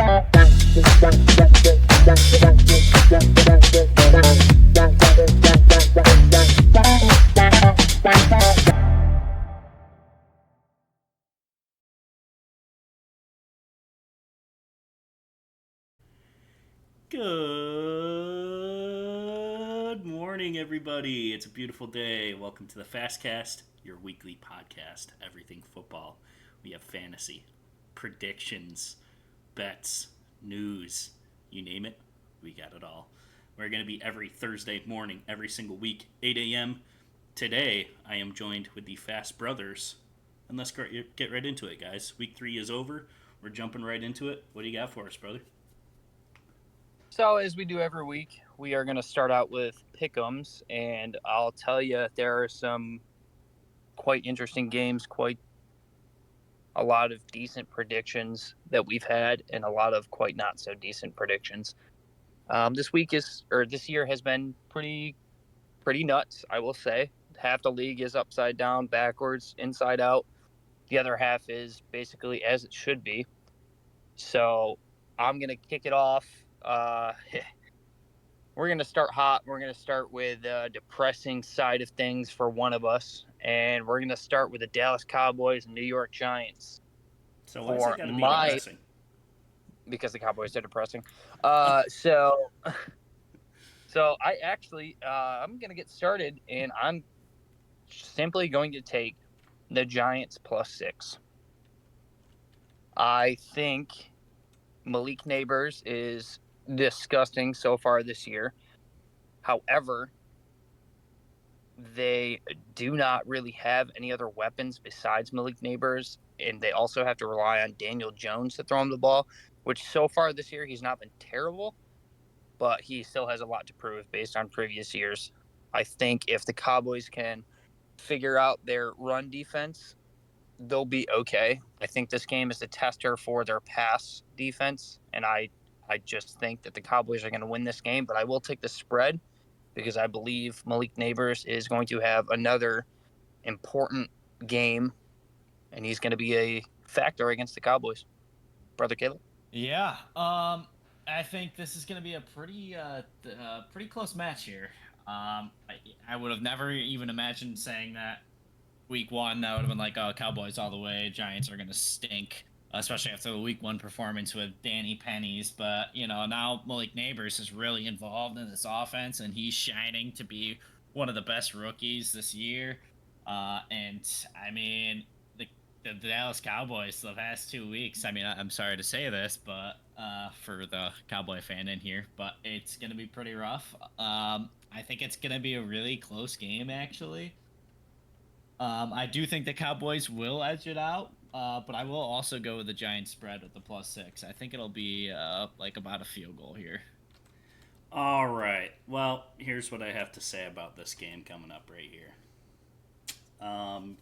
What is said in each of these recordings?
Good morning, everybody. It's a beautiful day. Welcome to the Fastcast, your weekly podcast, everything football. We have fantasy, predictions, bets, news, you name it, we got it all. We're going to be every Thursday morning, every single week, 8 a.m. Today, I am joined with the Fast Brothers. And let's get right into it, guys. Week 3 is over. We're jumping right into it. What do you got for us, brother? So, as we do every week, we are going to start out with pick'ems, and I'll tell you there are some quite interesting games, quite a lot of decent predictions that we've had, and a lot of quite not so decent predictions. This year has been pretty nuts, I will say. Half the league is upside down, backwards, inside out. The other half is basically as it should be. So, I'm going to kick it off. We're going to start hot. We're going to start with the depressing side of things for one of us. And we're going to start with the Dallas Cowboys and New York Giants So, why is that for got to be my, depressing? because the Cowboys are depressing. So I'm going to get started, and I'm simply going to take the Giants +6. I think Malik Neighbors is disgusting so far this year. However, they do not really have any other weapons besides Malik Neighbors, and they also have to rely on Daniel Jones to throw him the ball, which so far this year he's not been terrible, but he still has a lot to prove based on previous years. I think if the Cowboys can figure out their run defense, they'll be okay. I think this game is a tester for their pass defense, and I just think that the Cowboys are going to win this game, but I will take the spread because I believe Malik Neighbors is going to have another important game, and he's going to be a factor against the Cowboys. Brother Caleb? Yeah, I think this is going to be a pretty close match here. I would have never even imagined saying that week one. That would have been like, oh, Cowboys all the way. Giants are going to stink, especially after the week one performance with Danny Pennies. But now Malik Neighbors is really involved in this offense, and he's shining to be one of the best rookies this year. And I mean, the Dallas Cowboys the past 2 weeks. I mean, I'm sorry to say this, but for the Cowboy fan in here, but it's gonna be pretty rough. I think it's gonna be a really close game, actually. I do think the Cowboys will edge it out, but I will also go with the Giants spread with the +6. I think it'll be like about a field goal here. All right. Well, here's what I have to say about this game coming up right here.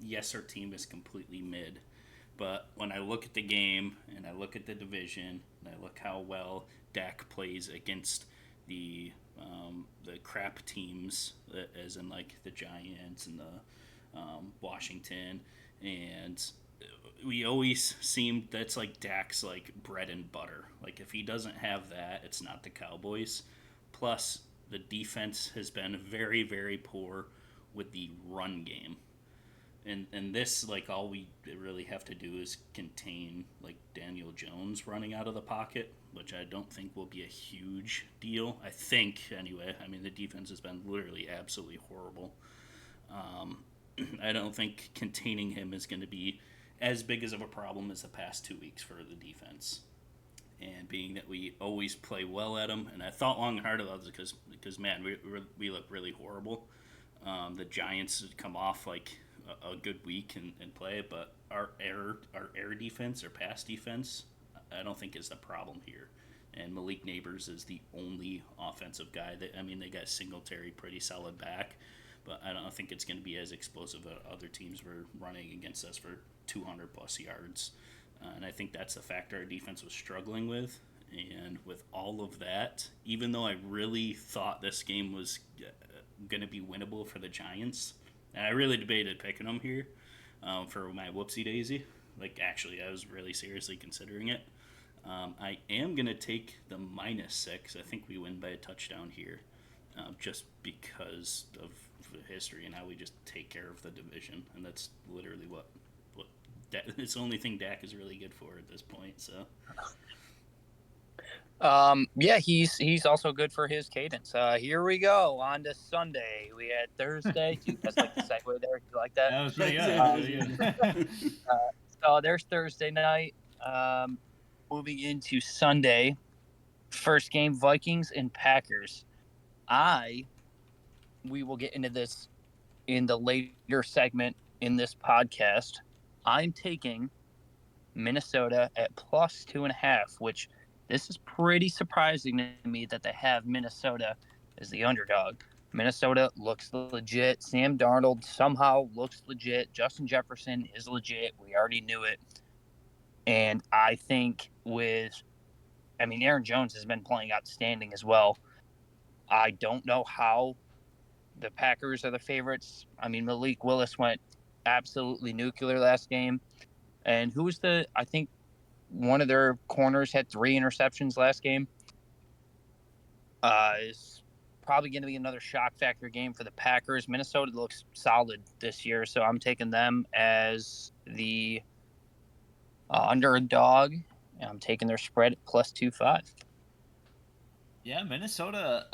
Yes, our team is completely mid, but when I look at the game and I look at the division and I look how well Dak plays against the crap teams, as in like the Giants and the Washington, and we always seem that's like Dak's like bread and butter. Like if he doesn't have that, it's not the Cowboys. Plus, the defense has been very, very poor with the run game. And this, like, all we really have to do is contain like Daniel Jones running out of the pocket, which I don't think will be a huge deal. I think anyway. I mean, the defense has been literally absolutely horrible. Um, I don't think containing him is going to be as big as of a problem as the past 2 weeks for the defense. And being that we always play well at him, and I thought long and hard about this because man, we look really horrible. The Giants come off like a good week and play, but our air defense, our pass defense, I don't think is the problem here. And Malik Neighbors is the only offensive guy that I mean they got Singletary pretty solid back, but I don't think it's going to be as explosive as other teams were running against us for 200 plus yards. And I think that's the factor our defense was struggling with. And with all of that, even though I really thought this game was going to be winnable for the Giants, and I really debated picking them here for my whoopsie daisy. Like, actually, I was really seriously considering it. I am going to take the -6. I think we win by a touchdown here, just because of the history and how we just take care of the division. And that's literally what it's the only thing Dak is really good for at this point. So Yeah, he's also good for his cadence. Here we go on to Sunday. We had Thursday. Dude, that's like the segue there. You like that? That was pretty good. That's That it. was pretty good. So there's Thursday night. Um, Moving into Sunday, first game Vikings and Packers. We will get into this in the later segment in this podcast. I'm taking Minnesota at +2.5, which this is pretty surprising to me that they have Minnesota as the underdog. Minnesota looks legit. Sam Darnold somehow looks legit. Justin Jefferson is legit. We already knew it. And I think Aaron Jones has been playing outstanding as well. I don't know how the Packers are the favorites. I mean, Malik Willis went absolutely nuclear last game. And who was I think one of their corners had 3 interceptions last game. Is probably going to be another shock factor game for the Packers. Minnesota looks solid this year, so I'm taking them as the underdog. And I'm taking their spread at +2.5. Yeah, Minnesota.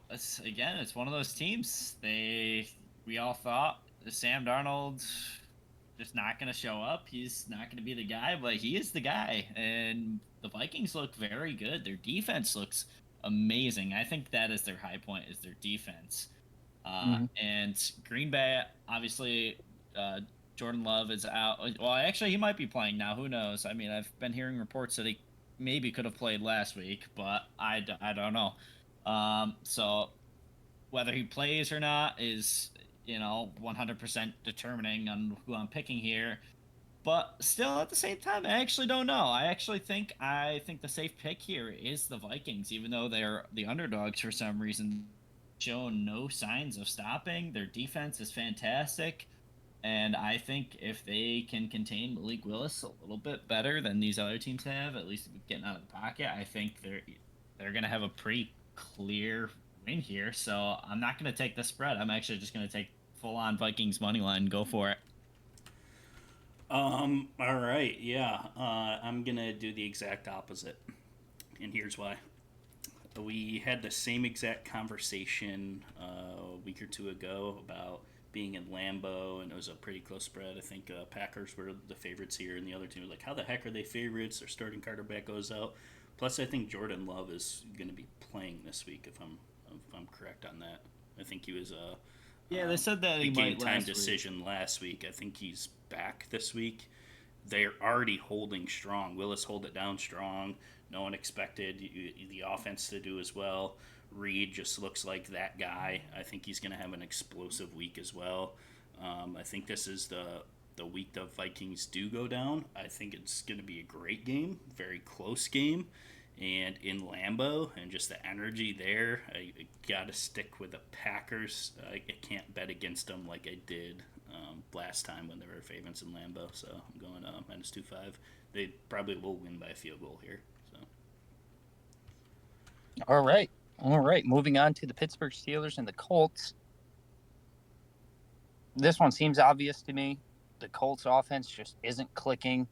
It's one of those teams. We all thought Sam Darnold just not going to show up. He's not going to be the guy, but he is the guy. And the Vikings look very good. Their defense looks amazing. I think that is their high point, is their defense. And Green Bay, obviously, Jordan Love is out. Well, actually, he might be playing now. Who knows? I mean, I've been hearing reports that he maybe could have played last week, but I don't know. So whether he plays or not is 100% determining on who I'm picking here. But still, at the same time, I actually don't know. I think the safe pick here is the Vikings, even though they're the underdogs for some reason. Shown no signs of stopping. Their defense is fantastic. And I think if they can contain Malik Willis a little bit better than these other teams have, at least getting out of the pocket, I think they're going to have a pretty clear win here. So I'm not going to take the spread. I'm actually just going to take full on Vikings money line. Go for it. All right. Yeah. I'm gonna do the exact opposite, and here's why. We had the same exact conversation a week or two ago about being in Lambeau, and it was a pretty close spread. I think Packers were the favorites here, and the other team was like, "How the heck are they favorites?" Their starting quarterback goes out. Plus, I think Jordan Love is going to be playing this week, if I'm correct on that. I think he was Yeah, they said that a he game might time last decision week. last week. I think he's back this week. They're already holding strong. Willis hold it down strong. No one expected the offense to do as well. Reed just looks like that guy. I think he's going to have an explosive week as well. I think this is the week the Vikings do go down. I think it's going to be a great game, very close game, and in Lambeau and just the energy there. I got to stick with the Packers. I can't bet against them like I did last time when they were favorites in Lambeau. So I'm going -2.5. They probably will win by a field goal here. So All right. All right. Moving on to the Pittsburgh Steelers and the Colts. This one seems obvious to me. The Colts offense just isn't clicking.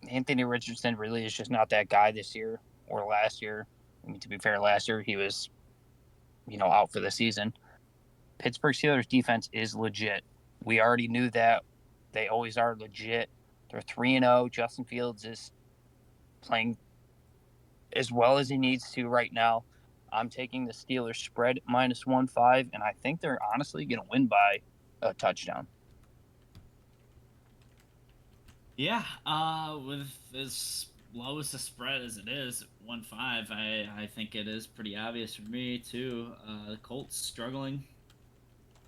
Anthony Richardson really is just not that guy this year or last year. I mean, to be fair, last year he was, out for the season. Pittsburgh Steelers defense is legit. We already knew that. They always are legit. They're 3-0. Justin Fields is playing as well as he needs to right now. I'm taking the Steelers spread -1.5, and I think they're honestly going to win by a touchdown. Yeah, with as low as the spread as it is, 1-5, I think it is pretty obvious for me too. The Colts struggling,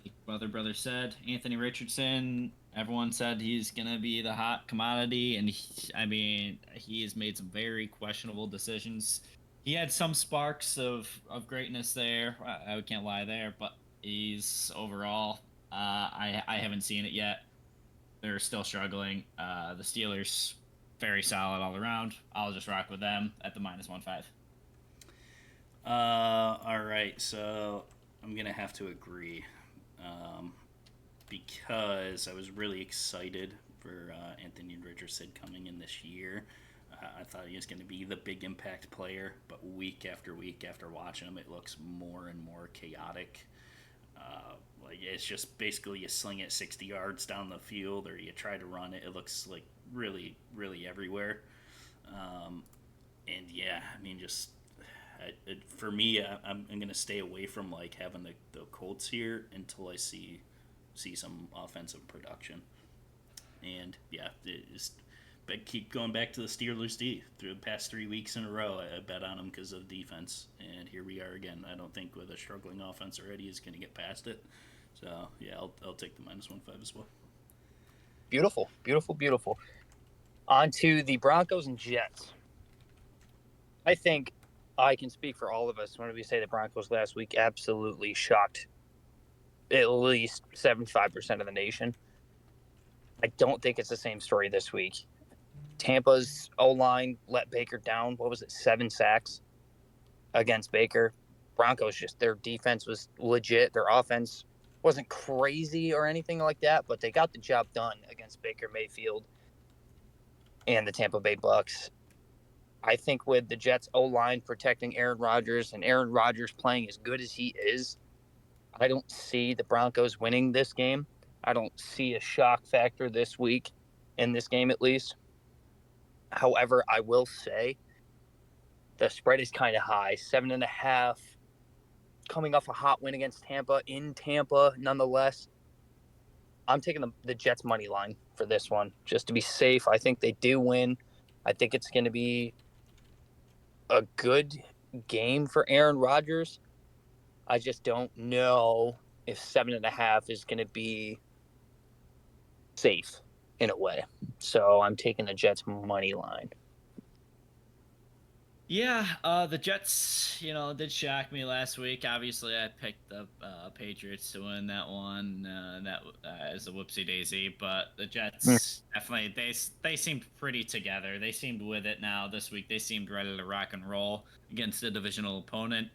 like brother said. Anthony Richardson, everyone said he's gonna be the hot commodity, and he has made some very questionable decisions. He had some sparks of greatness there. I can't lie there, but he's overall, I haven't seen it yet. They're still struggling. The Steelers very solid all around. I'll just rock with them at the -1.5. All right, so I'm gonna have to agree, um, because I was really excited for Anthony Richardson coming in this year. I thought he was going to be the big impact player, but week after week after watching him, it looks more and more chaotic. Like it's just basically you sling it 60 yards down the field or you try to run it. It looks like really, really everywhere. Um, and yeah, I mean, just for me, I'm going to stay away from like having the Colts here until I see some offensive production. And yeah, but keep going back to the Steelers D through the past 3 weeks in a row. I bet on them because of defense, and here we are again. I don't think with a struggling offense already is going to get past it. So yeah, I'll take the -1.5 as well. Beautiful, beautiful, beautiful. On to the Broncos and Jets. I think I can speak for all of us when we say the Broncos last week absolutely shocked at least 75% of the nation. I don't think it's the same story this week. Tampa's O-line let Baker down. What was it, 7 sacks against Baker? Broncos, just their defense was legit. Their offense wasn't crazy or anything like that, but they got the job done against Baker Mayfield and the Tampa Bay Bucks. I think with the Jets O-line protecting Aaron Rodgers and Aaron Rodgers playing as good as he is, I don't see the Broncos winning this game. I don't see a shock factor this week in this game, at least. However, I will say the spread is kind of high, 7.5. Coming off a hot win against Tampa in Tampa, nonetheless. I'm taking the Jets money line for this one just to be safe. I think they do win. I think it's going to be a good game for Aaron Rodgers. I just don't know if 7.5 is going to be safe in a way. So I'm taking the Jets money line. Yeah, the Jets, did shock me last week. Obviously, I picked the Patriots to win that one. That as a whoopsie daisy, but the Jets definitely they seemed pretty together. They seemed with it now this week. They seemed ready to rock and roll against a divisional opponent.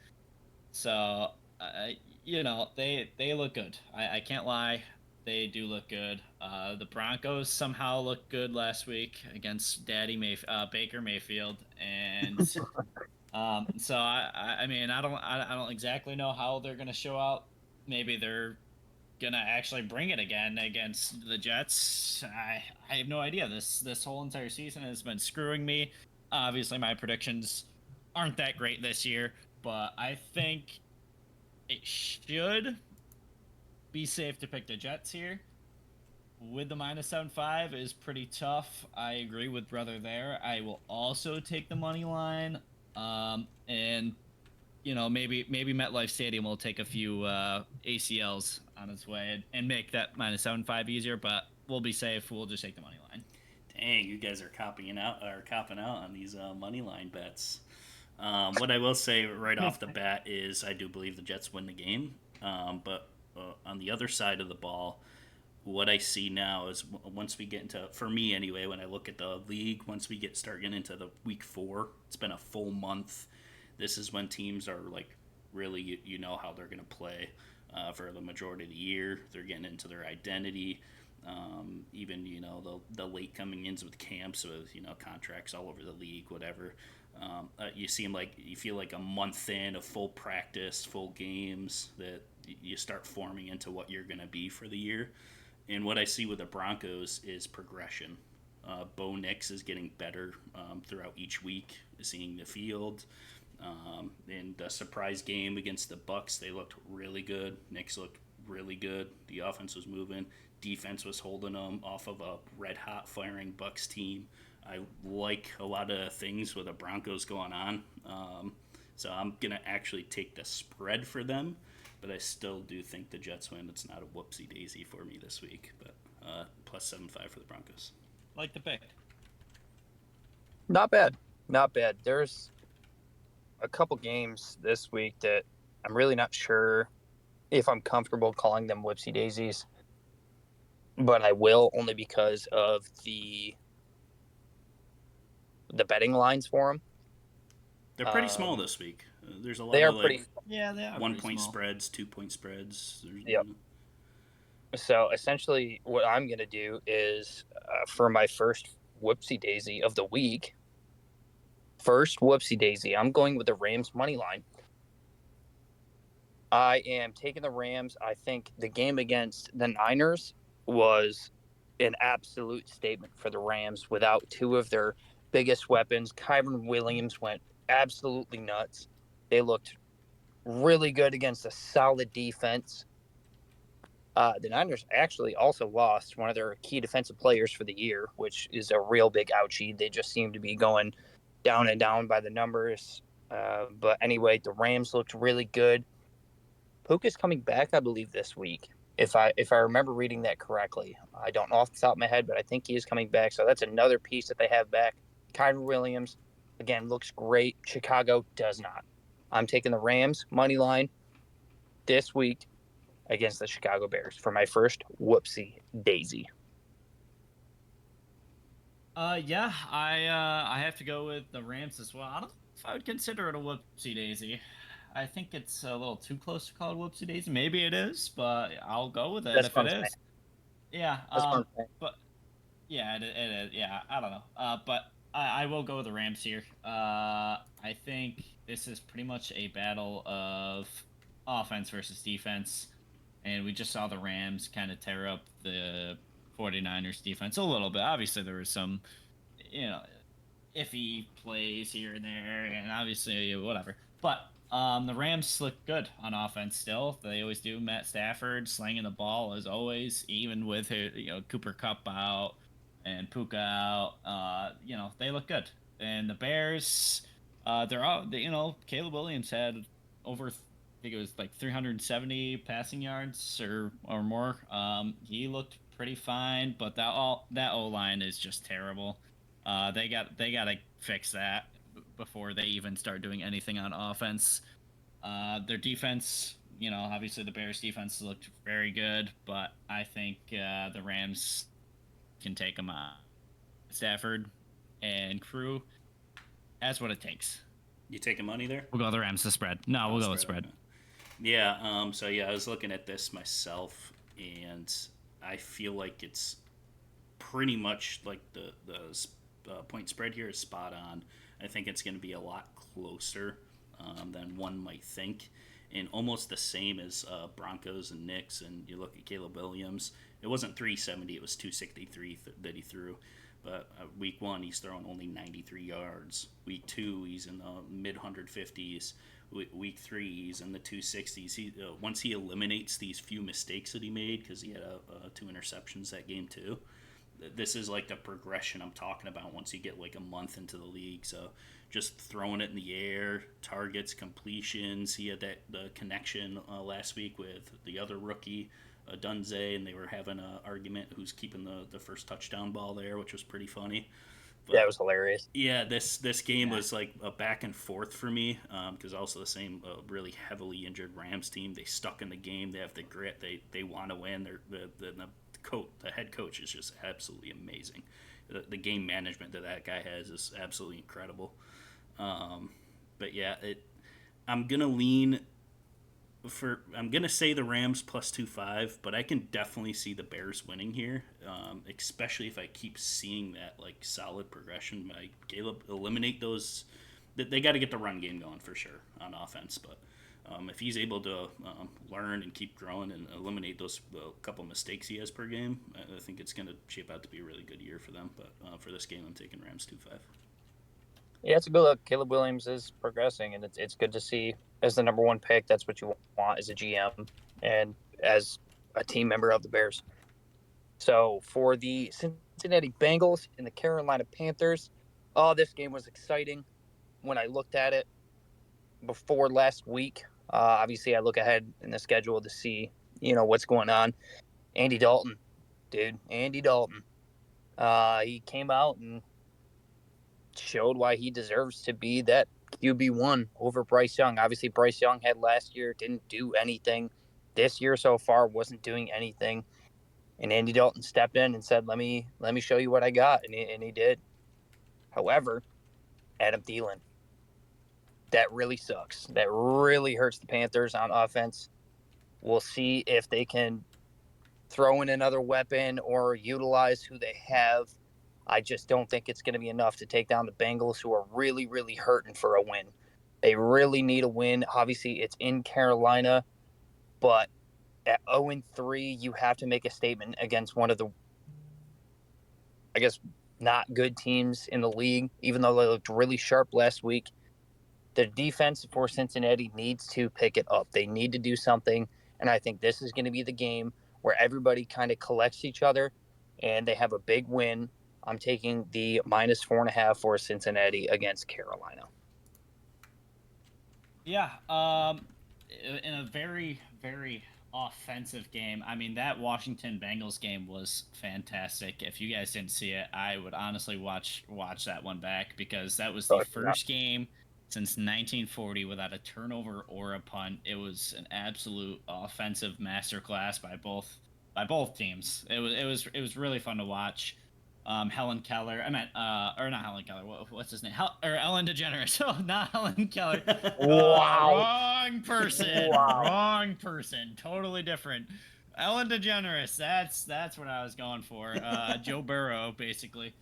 So, they look good. I can't lie. They do look good. The Broncos somehow looked good last week against Baker Mayfield, and so I mean I don't exactly know how they're gonna show out. Maybe they're gonna actually bring it again against the Jets. I have no idea. This whole entire season has been screwing me. Obviously, my predictions aren't that great this year, but I think it should be safe to pick the Jets here. With the -7.5 is pretty tough. I agree with brother there. I will also take the money line. And maybe MetLife Stadium will take a few ACLs on its way and make that -7.5 easier. But we'll be safe. We'll just take the money line. Dang, you guys are copping out on these money line bets. What I will say right off the bat is I do believe the Jets win the game. But on the other side of the ball, what I see now is once we get into, for me anyway, when I look at the league, once we start getting into the week 4, it's been a full month. This is when teams are like really, you know how they're going to play for the majority of the year. They're getting into their identity. Even the late coming ins with camps with contracts all over the league, whatever. You feel like a month in of full practice, full games that you start forming into what you're going to be for the year. And what I see with the Broncos is progression. Bo Nix is getting better throughout each week, seeing the field. In the surprise game against the Bucks, they looked really good. Nix looked really good. The offense was moving. Defense was holding them off of a red hot firing Bucks team. I like a lot of things with the Broncos going on. So I'm going to actually take the spread for them, but I still do think the Jets win. It's not a whoopsie daisy for me this week, but +7.5 for the Broncos. Like the pick. Not bad. Not bad. There's a couple games this week that I'm really not sure if I'm comfortable calling them whoopsie daisies, but I will only because of the the betting lines for them. They're pretty small this week. There's a lot They are of like pretty. Yeah, they are 1 point small. spreads, 2 point spreads. Yep. So essentially, what I'm going to do is for my first whoopsie daisy of the week, I'm going with the Rams money line. I am taking the Rams. I think the game against the Niners was an absolute statement for the Rams without two of their biggest weapons. Kyron Williams went absolutely nuts. They looked really good against a solid defense. The Niners actually also lost one of their key defensive players for the year, which is a real big ouchie. They just seem to be going down and down by the numbers. But anyway, the Rams looked really good. Puka's coming back, I believe, this week. If I remember reading that correctly, I don't know off the top of my head, but I think he is coming back. So that's another piece that they have back. Kyron Williams, again, looks great. Chicago does not. I'm taking the Rams money line this week against the Chicago Bears for my first whoopsie daisy. Yeah, I have to go with the Rams as well. I don't know if I would consider it a whoopsie daisy. I think it's a little too close to call it whoopsie daisy. Maybe it is, but I'll go with it That's if what it I'm saying. is. Yeah. That's what I'm saying. But yeah, it is. Yeah, I don't know. But I will go with the Rams here. I think this is pretty much a battle of offense versus defense. And we just saw the Rams kind of tear up the 49ers defense a little bit. Obviously, there was some, you know, iffy plays here and there, and obviously, whatever. But the Rams look good on offense still. They always do. Matt Stafford slinging the ball as always, even with Cooper Kupp out and Puka out. They look good. And the Bears, they're out. Caleb Williams had over, I think it was like 370 passing yards or more. He looked pretty fine, but that O line is just terrible. They got to fix that before they even start doing anything on offense. Their defense, obviously the Bears defense looked very good, but I think the Rams can take them on. Stafford and crew has what it takes. You taking money there? We'll go the Rams to spread. No, we'll go with spread. Yeah. I was looking at this myself, and I feel like it's pretty much like the point spread here is spot on. I think it's going to be a lot closer than one might think, and almost the same as Broncos and Knicks. And you look at Caleb Williams, it wasn't 370, it was 263 that he threw. But week 1, he's throwing only 93 yards. Week 2, he's in the mid 150s. Week 3, he's in the 260s. Once he eliminates these few mistakes that he made, because he had 2 interceptions that game too, this is like the progression I'm talking about once you get like a month into the league. So just throwing it in the air, targets, completions. He had the connection last week with the other rookie, Dunze, and they were having an argument who's keeping the first touchdown ball there, which was pretty funny. But, yeah, it was hilarious. Yeah, this game was like a back and forth for me because also the same really heavily injured Rams team. They stuck in the game. They have the grit. They want to win. The head coach is just absolutely amazing. The game management that guy has is absolutely incredible. But yeah, I'm gonna lean I'm gonna say the Rams plus 2.5, but I can definitely see the Bears winning here, especially if I keep seeing that like solid progression. Caleb eliminate those. They got to get the run game going for sure on offense, but if he's able to learn and keep growing and eliminate those couple mistakes he has per game, I think it's going to shape out to be a really good year for them. But for this game, I'm taking Rams 2.5. Yeah, it's a good look. Caleb Williams is progressing, and it's good to see as the number 1 pick. That's what you want as a GM and as a team member of the Bears. So for the Cincinnati Bengals and the Carolina Panthers, this game was exciting when I looked at it before last week. Obviously, I look ahead in the schedule to see, what's going on. Andy Dalton, dude. Andy Dalton. He came out and showed why he deserves to be that QB1 over Bryce Young. Obviously, Bryce Young had last year, didn't do anything. This year so far wasn't doing anything. And Andy Dalton stepped in and said, let me show you what I got. And he did. However, Adam Thielen. That really sucks. That really hurts the Panthers on offense. We'll see if they can throw in another weapon or utilize who they have. I just don't think it's going to be enough to take down the Bengals, who are really, really hurting for a win. They really need a win. Obviously, it's in Carolina, but at 0-3, you have to make a statement against one of the, I guess, not good teams in the league, even though they looked really sharp last week. The defense for Cincinnati needs to pick it up. They need to do something, and I think this is going to be the game where everybody kind of collects each other, and they have a big win. I'm taking the -4.5 for Cincinnati against Carolina. Yeah, in a very, very offensive game. I mean, that Washington Bengals game was fantastic. If you guys didn't see it, I would honestly watch that one back, because that was the first game since 1940 without a turnover or a punt. It was an absolute offensive masterclass by both teams. It was really fun to watch. Helen Keller. I meant, or not Helen Keller. What's his name? Ellen DeGeneres. Oh, not Helen Keller. Wow. Wrong person. Wow. Wrong person. Totally different. Ellen DeGeneres. That's what I was going for. Joe Burrow, basically.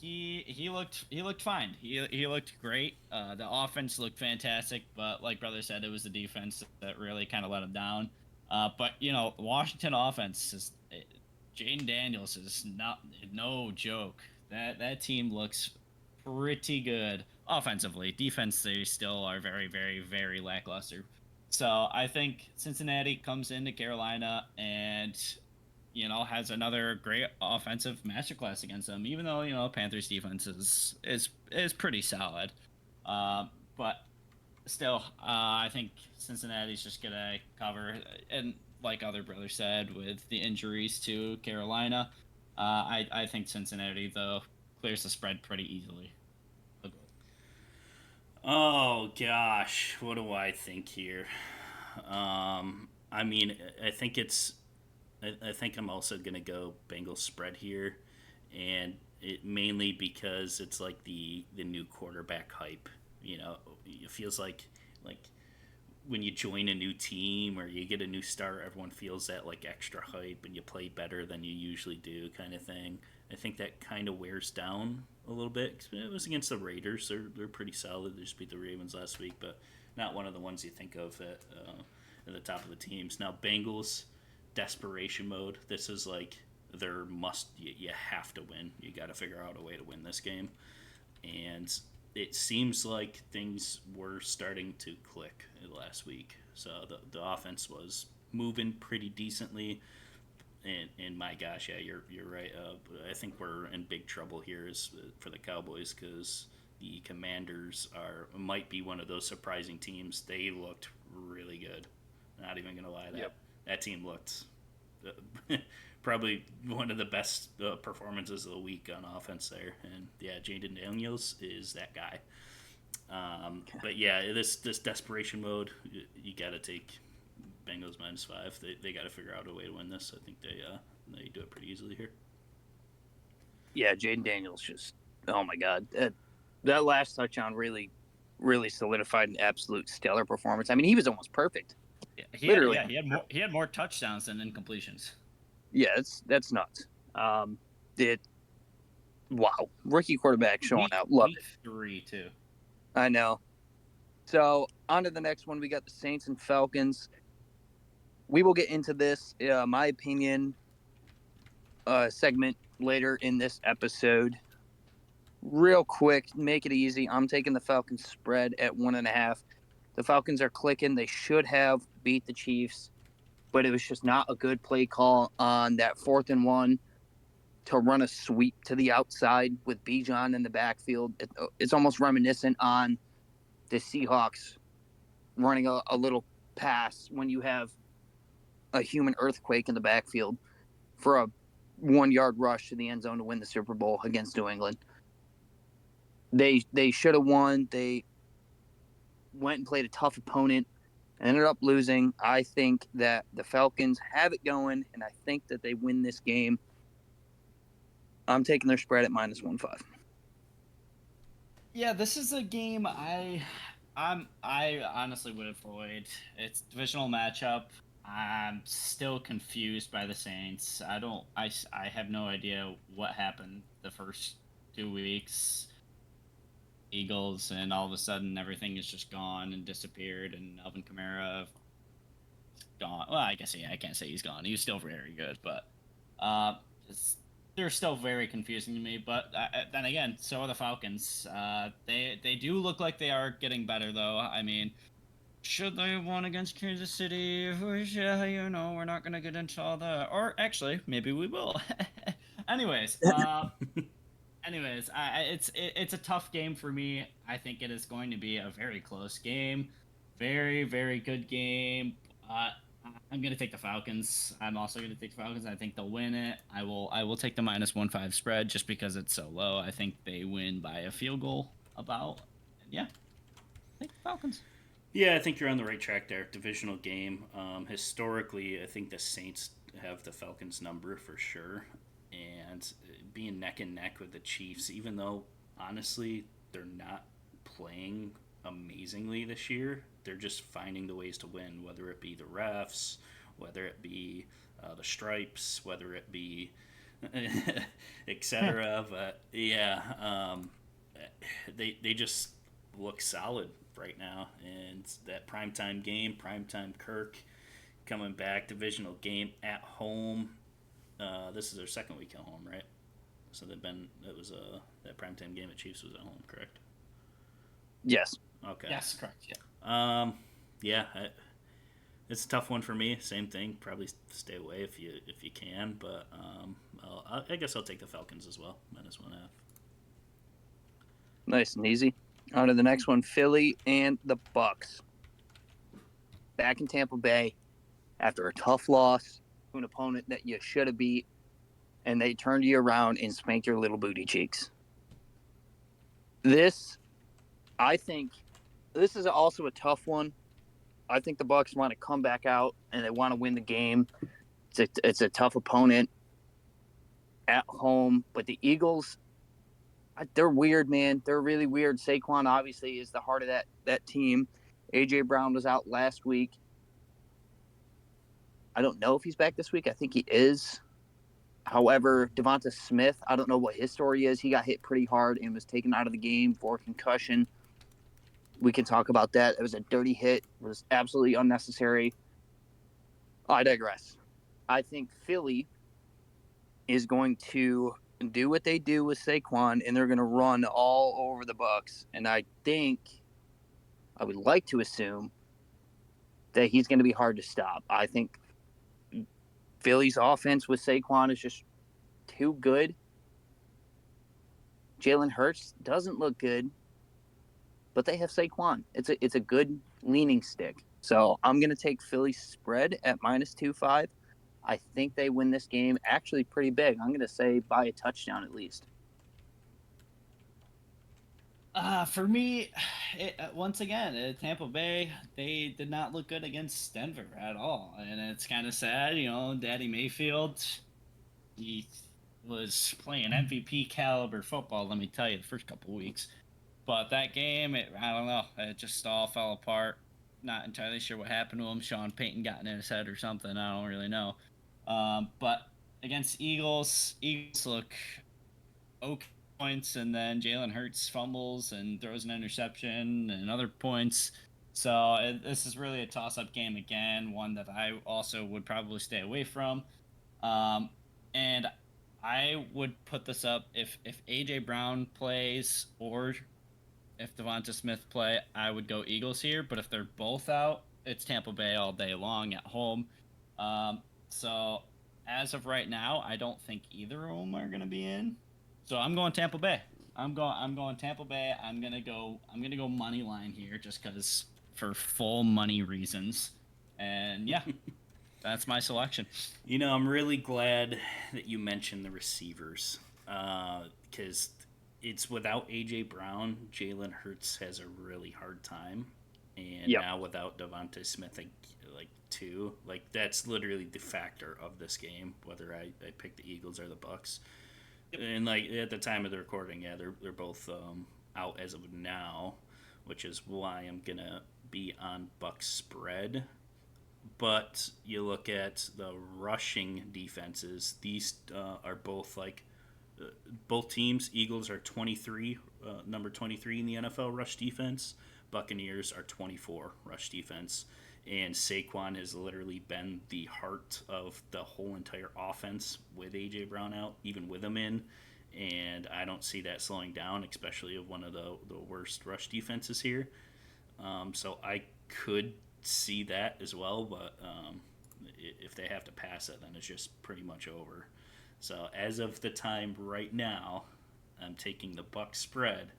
He looked fine. He looked great. The offense looked fantastic, but like brother said, it was the defense that really kind of let him down. But Washington offense is. Jaden Daniels is no joke. That team looks pretty good offensively. Defense, they still are very, very, very lackluster. So I think Cincinnati comes into Carolina and has another great offensive masterclass against them. Even though Panthers defense is pretty solid, but still, I think Cincinnati's just gonna cover. And like other brother said, with the injuries to Carolina, I think Cincinnati though clears the spread pretty easily. Oh gosh, what do I think here? I mean, I think it's. I think I'm also gonna go Bengals spread here, and it mainly because it's like the new quarterback hype. It feels like when you join a new team or you get a new start, everyone feels that like extra hype and you play better than you usually do, kind of thing. I think that kind of wears down a little bit. It was against the Raiders; they're pretty solid. They just beat the Ravens last week, but not one of the ones you think of at the top of the teams. Now Bengals, desperation mode. This is like their must. You have to win. You got to figure out a way to win this game, and it seems like things were starting to click last week. So the offense was moving pretty decently. And my gosh, yeah, you're right. I think we're in big trouble here for the Cowboys, because the Commanders might be one of those surprising teams. They looked really good. Not even gonna lie, that team looked probably one of the best performances of the week on offense there. And yeah, Jaden Daniels is that guy. But yeah, this desperation mode, you got to take Bengals -5. They got to figure out a way to win this. I think they do it pretty easily here. Yeah, Jaden Daniels just, oh my God, that last touchdown really, really solidified an absolute stellar performance. I mean, he was almost perfect. Literally, he had more touchdowns than incompletions. Yeah, that's nuts. Wow, rookie quarterback showing out. Love it. 3 too. I know. So on to the next one. We got the Saints and Falcons. We will get into this, my opinion, segment later in this episode. Real quick, make it easy. I'm taking the Falcons spread at 1.5. The Falcons are clicking. They should have beat the Chiefs, but it was just not a good play call on that 4th and 1 to run a sweep to the outside with Bijan in the backfield. It's almost reminiscent on the Seahawks running a little pass when you have a human earthquake in the backfield for a 1-yard rush to the end zone to win the Super Bowl against New England. They should have won. They went and played a tough opponent, ended up losing. I think that the Falcons have it going, and I think that they win this game. I'm taking their spread at -1.5. Yeah, this is a game I honestly would avoid. It's a divisional matchup. I'm still confused by the Saints. I have no idea what happened the first 2 weeks. Eagles, and all of a sudden everything is just gone and disappeared, and Alvin Kamara gone. Well, I guess I can't say he's gone. He was still very good, but uh, it's, they're still very confusing to me. But then again, so are the Falcons. They do look like they are getting better, though. I mean, should they have won against Kansas City? Yeah, we're not gonna get into all that. Or actually, maybe we will. Anyways, it's a tough game for me. I think it is going to be a very close game, very very good game. Uh, I'm gonna take the Falcons. I'm also gonna take the Falcons. I think they'll win it. I will take the -1.5 spread just because it's so low. I think they win by a field goal. And yeah, take the Falcons. Yeah, I think you're on the right track there. Divisional game. Historically, I think the Saints have the Falcons number for sure, and being neck and neck with the Chiefs, even though honestly they're not playing amazingly this year, they're just finding the ways to win. Whether it be the refs, whether it be the stripes, whether it be etc. But yeah, they just look solid right now. And that primetime game, primetime Kirk coming back, divisional game at home. This is their second week at home, right? So that was that primetime game at Chiefs was at home, correct? Yes. Okay. Yes, correct. Yeah. Yeah, it's a tough one for me. Same thing. Probably stay away if you can, but I guess I'll take the Falcons as well. -1.5. Nice and easy. On to the next one, Philly and the Bucks. Back in Tampa Bay after a tough loss to an opponent that you should have beat, and they turned you around and spanked your little booty cheeks. I think, this is also a tough one. I think the Bucks want to come back out and they want to win the game. It's a tough opponent at home, but the Eagles, they're weird, man. They're really weird. Saquon obviously is the heart of that team. AJ Brown was out last week. I don't know if he's back this week. I think he is. However, Devonta Smith, I don't know what his story is. He got hit pretty hard and was taken out of the game for concussion. We can talk about that. It was a dirty hit. It was absolutely unnecessary. I digress. I think Philly is going to do what they do with Saquon, and they're going to run all over the Bucks. And I would like to assume that he's going to be hard to stop. I think Philly's offense with Saquon is just too good. Jalen Hurts doesn't look good, but they have Saquon. It's a good leaning stick. So I'm going to take Philly spread at -2.5. I think they win this game actually pretty big. I'm going to say by a touchdown at least. For me, once again, Tampa Bay, they did not look good against Denver at all. And it's kind of sad, Daddy Mayfield, he was playing MVP caliber football, let me tell you, the first couple weeks. But that game, I don't know, it just all fell apart. Not entirely sure what happened to him. Sean Payton got in his head or something. I don't really know. But against Eagles look okay points, and then Jalen Hurts fumbles and throws an interception and other points. So this is really a toss-up game again, one that I also would probably stay away from. And I would put this up if AJ Brown plays or if Devonta Smith play, I would go Eagles here. But if they're both out, it's Tampa Bay all day long at home. So as of right now, I don't think either of them are going to be in. So I'm going Tampa Bay. I'm going Tampa Bay. I'm gonna go money line here just because for full money reasons. And yeah, that's my selection. I'm really glad that you mentioned the receivers because it's without AJ Brown, Jalen Hurts has a really hard time, and Yep. now without Devonta Smith, too, that's literally the factor of this game. Whether I pick the Eagles or the Bucks, yep. And at the time of the recording, yeah, they're both out as of now, which is why I'm gonna be on Bucks spread. But you look at the rushing defenses; these are both both teams. Eagles are 23, number 23 in the NFL rush defense. Buccaneers are 24 rush defense. And Saquon has literally been the heart of the whole entire offense with A.J. Brown out, even with him in. And I don't see that slowing down, especially of one of the worst rush defenses here. So I could see that as well, but if they have to pass it, then it's just pretty much over. So as of the time right now, I'm taking the Buck spread.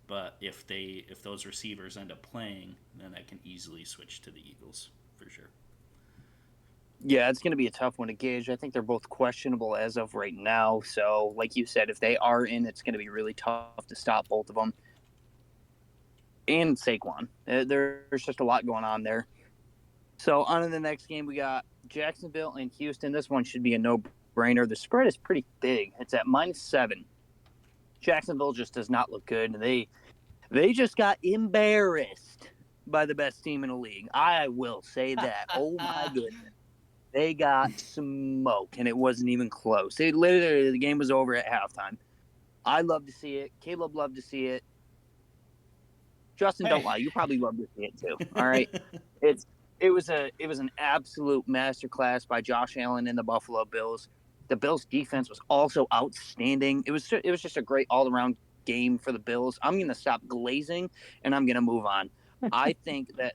But if those receivers end up playing, then I can easily switch to the Eagles for sure. Yeah, it's going to be a tough one to gauge. I think they're both questionable as of right now. So, like you said, if they are in, it's going to be really tough to stop both of them. And Saquon. There's just a lot going on there. So, on to the next game, we got Jacksonville and Houston. This one should be a no-brainer. The spread is pretty big. It's at -7. Jacksonville just does not look good. They just got embarrassed by the best team in the league. I will say that. Oh, my goodness. They got smoked, and it wasn't even close. The game was over at halftime. I love to see it. Caleb loved to see it. Justin, don't lie. You probably love to see it too. All right. It was an absolute masterclass by Josh Allen and the Buffalo Bills. The Bills defense was also outstanding. It was just a great all around game for the Bills. I'm gonna stop glazing and I'm gonna move on. I think that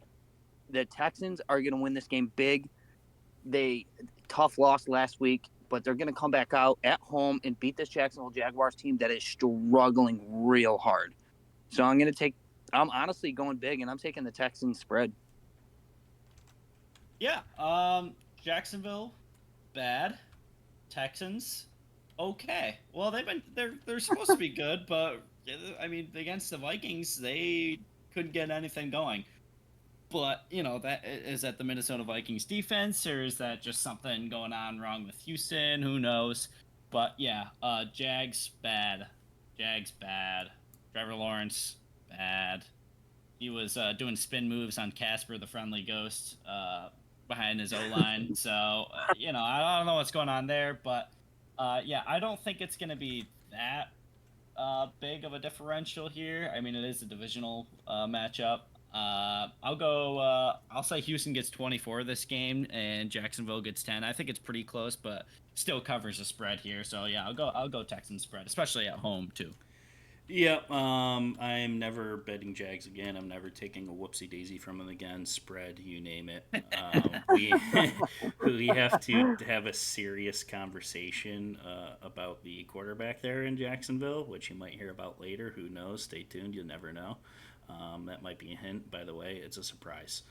the Texans are gonna win this game big. They tough loss last week, but they're gonna come back out at home and beat this Jacksonville Jaguars team that is struggling real hard. So I'm honestly going big, and I'm taking the Texans spread. Yeah. Jacksonville, bad. Texans, okay. Well, they're supposed to be good, but I mean, against the Vikings, they couldn't get anything going. But that is that the Minnesota Vikings defense, or is that just something going on wrong with Houston? Who knows? But yeah, Jags bad. Jags bad. Trevor Lawrence bad. He was doing spin moves on Casper the Friendly Ghost behind his O line. So I don't know what's going on there, but yeah, I don't think it's going to be that big of a differential here. I mean, it is a divisional matchup. I'll say Houston gets 24 this game and Jacksonville gets 10. I think it's pretty close, but still covers the spread here. So yeah, I'll go Texans spread, especially at home too. Yep. I'm never betting Jags again. I'm never taking a whoopsie daisy from them again. Spread, you name it. We we have to have a serious conversation about the quarterback there in Jacksonville, which you might hear about later. Who knows? Stay tuned. You'll never know. That might be a hint. By the way, it's a surprise.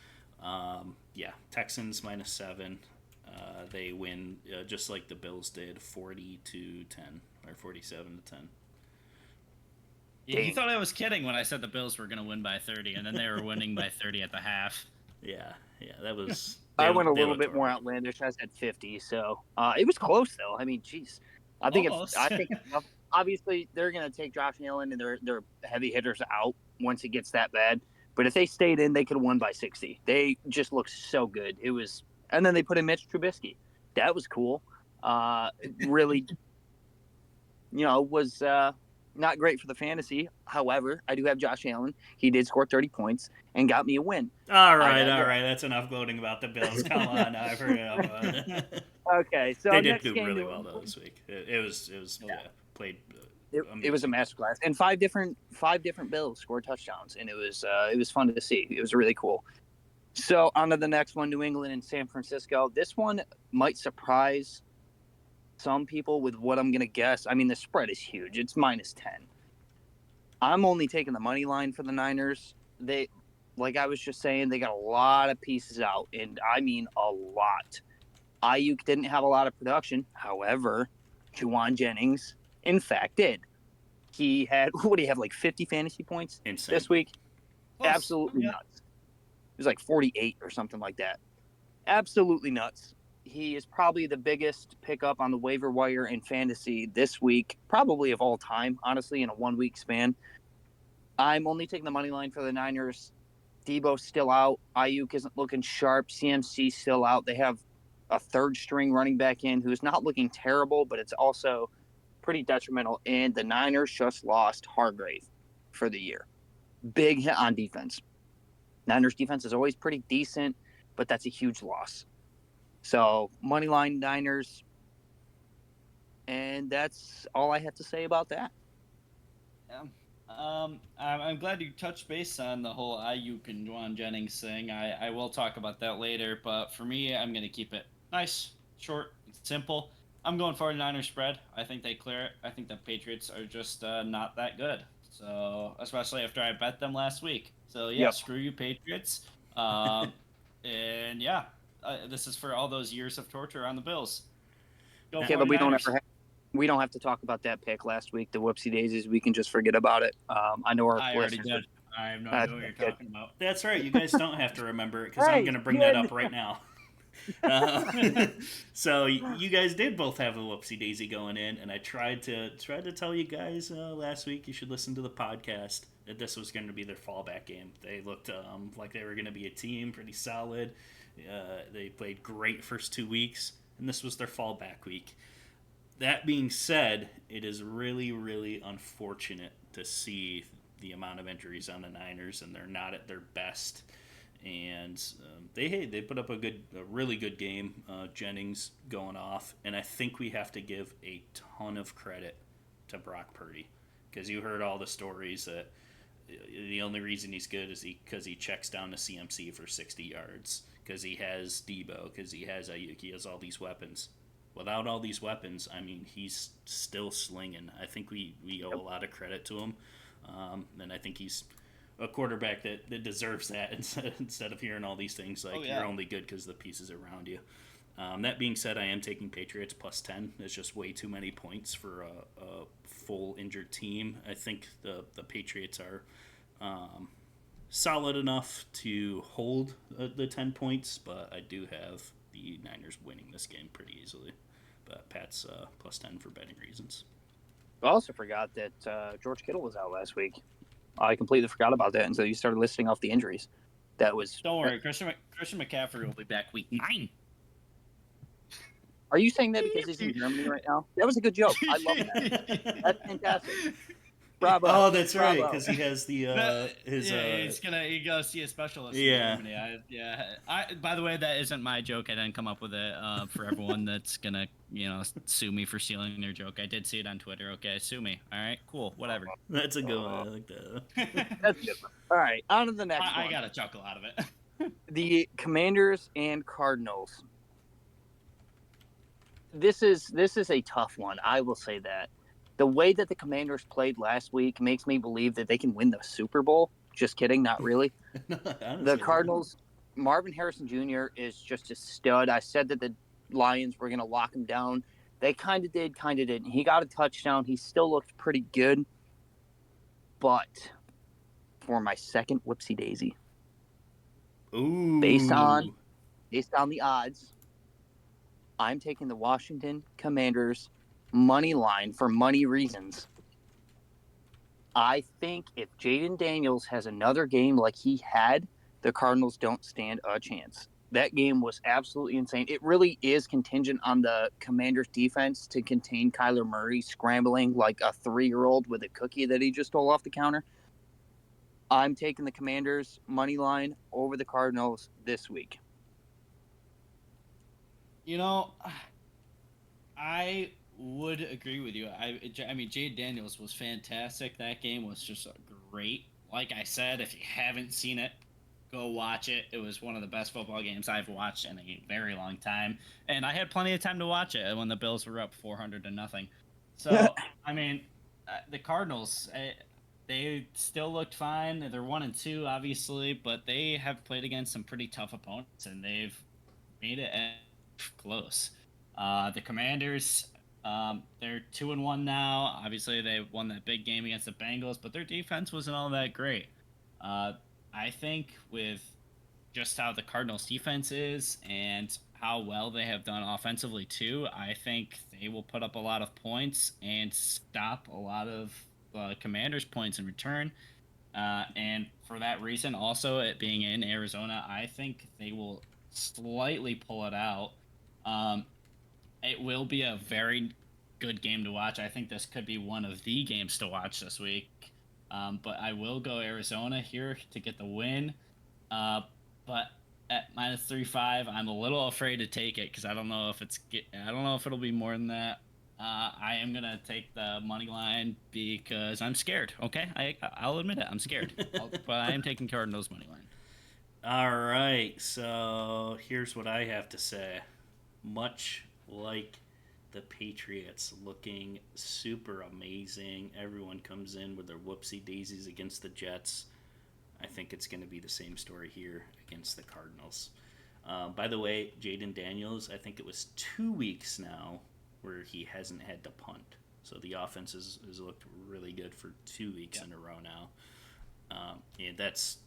Yeah, Texans -7. They win just like the Bills did, 40-10 or 47-10. Yeah, you thought I was kidding when I said the Bills were going to win by 30, and then they were winning by 30 at the half. Yeah, that was. I went a little bit more outlandish. I said 50, so it was close though. I mean, geez, I think obviously they're going to take Josh Allen and their heavy hitters out once it gets that bad. But if they stayed in, they could have won by 60. They just looked so good. It was, and then they put in Mitch Trubisky. That was cool. Really, was. Not great for the fantasy. However, I do have Josh Allen. He did score 30 points and got me a win. All right. That's enough gloating about the Bills. Come on, I've heard enough. Okay, so they did do really well though this week. It was played. It was a masterclass, and five different Bills scored touchdowns, and it was fun to see. It was really cool. So on to the next one, New England and San Francisco. This one might surprise some people with what I'm going to guess. I mean, the spread is huge. It's -10. I'm only taking the money line for the Niners. They, like I was just saying, they got a lot of pieces out, and I mean a lot. Ayuk didn't have a lot of production. However, Juwan Jennings, in fact, did. He had, what do you have, like 50 fantasy points this week? Close. Absolutely nuts. It was like 48 or something like that. Absolutely nuts. He is probably the biggest pickup on the waiver wire in fantasy this week, probably of all time, honestly, in a 1 week span. I'm only taking the money line for the Niners. Debo's still out. Ayuk isn't looking sharp. CMC's still out. They have a third string running back in who's not looking terrible, but it's also pretty detrimental. And the Niners just lost Hargrave for the year. Big hit on defense. Niners defense is always pretty decent, but that's a huge loss. So money line Niners, and that's all I have to say about that. Yeah. I'm glad you touched base on the whole Ayuk and Juwan Jennings thing. I will talk about that later, but for me, I'm going to keep it nice, short, and simple. I'm going 49ers spread. I think they clear it. I think the Patriots are just not that good. So, especially after I bet them last week. So, yeah, Yep. screw you, Patriots. And yeah, this is for all those years of torture on the Bills. Go Okay, but we don't 49ers. have to talk about that pick last week. The whoopsie daisies. We can just forget about it. I know our I already listeners. did. I have no idea what you're talking about. That's right. You guys don't have to remember it because I'm Hey, going to bring that up right now. So you guys did both have a whoopsie daisy going in, and I tried to tell you guys last week you should listen to the podcast that this was going to be their fallback game. They looked like they were going to be a team, pretty solid. They played great first 2 weeks, and this was their fallback week. That being said, it is really, really unfortunate to see the amount of injuries on the Niners, and they're not at their best. And they put up a really good game. Jennings going off, and I think we have to give a ton of credit to Brock Purdy because you heard all the stories that the only reason he's good is because he checks down to CMC for 60 yards because he has Debo, because he has Ayuk, he has all these weapons. Without all these weapons, I mean, he's still slinging. I think we owe a lot of credit to him, and I think he's a quarterback that deserves that instead of hearing all these things like you're only good because the pieces around you. That being said, I am taking Patriots plus 10. It's just way too many points for a full injured team. I think the Patriots are solid enough to hold the 10 points, but I do have the Niners winning this game pretty easily. But Pat's plus 10 for betting reasons. I also forgot that George Kittle was out last week. I completely forgot about that until you started listing off the injuries. That was. Don't worry, Christian McCaffrey will be back week 9. Are you saying that because he's in Germany right now? That was a good joke. I love that. That's fantastic. Bravo. Oh, that's Bravo. right, because he has the he goes see a specialist. Yeah. In Germany. By the way, that isn't my joke. I didn't come up with it. For everyone that's gonna sue me for stealing their joke, I did see it on Twitter. Okay, sue me. All right, cool, whatever. That's a good one. I like that. That's good. All right, on to the next one. I got a chuckle out of it. The Commanders and Cardinals. This is a tough one. I will say that. The way that the Commanders played last week makes me believe that they can win the Super Bowl. Just kidding, not really. The Cardinals, Marvin Harrison Jr. is just a stud. I said that the Lions were going to lock him down. They kind of did, kind of didn't. He got a touchdown. He still looked pretty good. But for my second whoopsie daisy, based on the odds, I'm taking the Washington Commanders money line for money reasons. I think if Jaden Daniels has another game like he had, the Cardinals don't stand a chance. That game was absolutely insane. It really is contingent on the Commanders' defense to contain Kyler Murray scrambling like a 3-year-old with a cookie that he just stole off the counter. I'm taking the Commanders' money line over the Cardinals this week. I would agree with you. I mean, Jade Daniels was fantastic. That game was just great. Like I said, if you haven't seen it, go watch it. It was one of the best football games I've watched in a very long time, and I had plenty of time to watch it when the Bills were up 400-0. So, I mean, the Cardinals, they still looked fine. They're 1-2, obviously, but they have played against some pretty tough opponents, and they've made it close. The Commanders, they're 2-1 now. Obviously, they won that big game against the Bengals, but their defense wasn't all that great. I think with just how the Cardinals' defense is and how well they have done offensively too, I think they will put up a lot of points and stop a lot of Commanders' points in return. And for that reason, also it being in Arizona, I think they will slightly pull it out. Um, it will be a very good game to watch. I think this could be one of the games to watch this week. But I will go Arizona here to get the win. Uh, but at -3.5, I'm a little afraid to take it because I don't know if I don't know if it'll be more than that. I am gonna take the money line because I'm scared. Okay, I'll admit it. I'm scared, but I am taking Cardinals money line. All right, so here's what I have to say. Much like the Patriots looking super amazing, everyone comes in with their whoopsie daisies against the Jets. I think it's going to be the same story here against the Cardinals. By the way, Jaden Daniels, I think it was 2 weeks now where he hasn't had to punt. So the offense has looked really good for 2 weeks in a row now. And that's,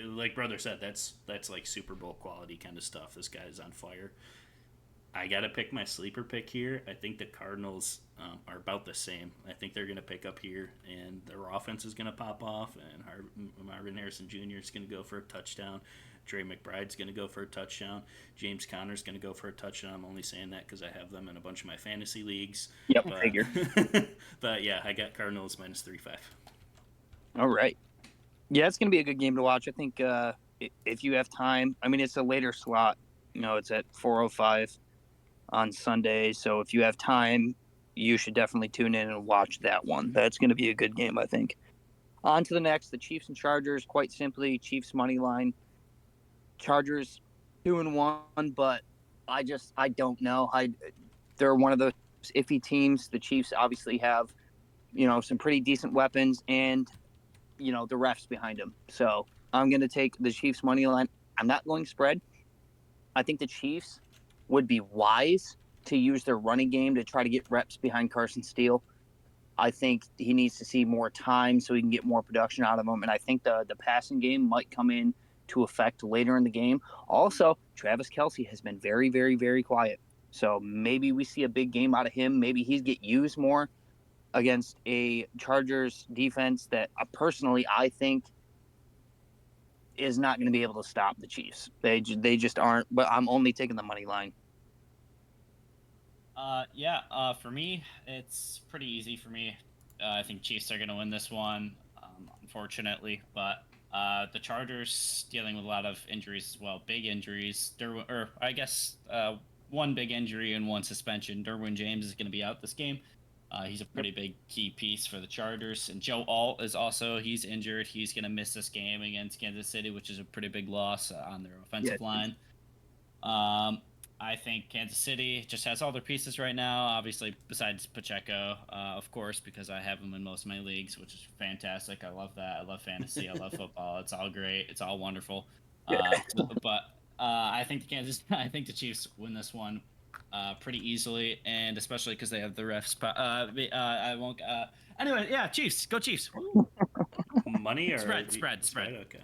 like brother said, that's like Super Bowl quality kind of stuff. This guy's on fire. I got to pick my sleeper pick here. I think the Cardinals are about the same. I think they're going to pick up here, and their offense is going to pop off, and Marvin Harrison Jr. is going to go for a touchdown. Trey McBride's going to go for a touchdown. James Conner's going to go for a touchdown. I'm only saying that because I have them in a bunch of my fantasy leagues. Yep, But, figure. but yeah, I got Cardinals -3.5. All right. Yeah, it's going to be a good game to watch. I think if you have time, I mean, it's a later slot. It's at 4:05 on Sunday. So if you have time, you should definitely tune in and watch that one. That's going to be a good game, I think. On to the next, the Chiefs and Chargers. Quite simply, Chiefs money line. Chargers 2-1, but I don't know. They're one of those iffy teams. The Chiefs obviously have some pretty decent weapons and the refs behind them. So I'm going to take the Chiefs money line. I'm not going spread. I think the Chiefs would be wise to use their running game to try to get reps behind Carson Steele. I think he needs to see more time so he can get more production out of him. And I think the passing game might come in to effect later in the game. Also, Travis Kelce has been very, very, very quiet. So maybe we see a big game out of him. Maybe he's get used more against a Chargers defense that personally I think is not going to be able to stop the Chiefs. They just aren't. But I'm only taking the money line. Yeah. For me, it's pretty easy for me. I think Chiefs are gonna win this one, unfortunately, but the Chargers dealing with a lot of injuries as well, big injuries. Or I guess one big injury and one suspension. Derwin James is going to be out this game. He's a pretty big key piece for the Chargers, and Joe Alt is also he's injured. He's going to miss this game against Kansas City, which is a pretty big loss on their offensive line. Um, I think Kansas City just has all their pieces right now. Obviously, besides Pacheco, of course, because I have him in most of my leagues, which is fantastic. I love that. I love fantasy. I love football. It's all great. It's all wonderful. But I think I think the Chiefs win this one pretty easily, and especially because they have the refs. But I won't. Anyway, yeah, Chiefs. Go Chiefs. Money or Spread. Okay.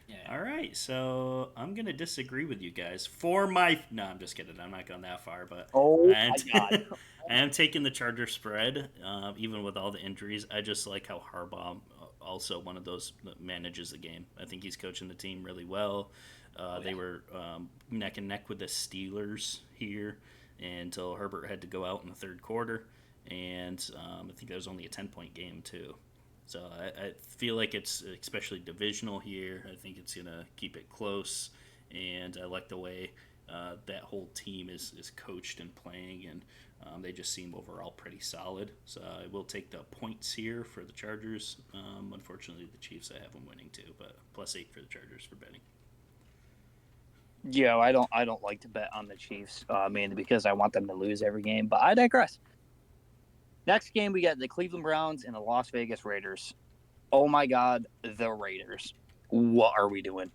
Yeah. All right, so I'm gonna disagree with you guys. No, I'm just kidding. I'm not going that far, but my God. I am taking the Charger spread, even with all the injuries. I just like how Harbaugh, also one of those that manages the game. I think he's coaching the team really well. They were neck and neck with the Steelers here until Herbert had to go out in the third quarter, and I think that was only a 10-point game too. So I feel like it's especially divisional here. I think it's going to keep it close, and I like the way that whole team is coached and playing, and they just seem overall pretty solid. So I will take the points here for the Chargers. Unfortunately, the Chiefs, I have them winning too, but +8 for the Chargers for betting. Yeah, I don't like to bet on the Chiefs, mainly because I want them to lose every game. But I digress. Next game, we got the Cleveland Browns and the Las Vegas Raiders. Oh my God, the Raiders. What are we doing?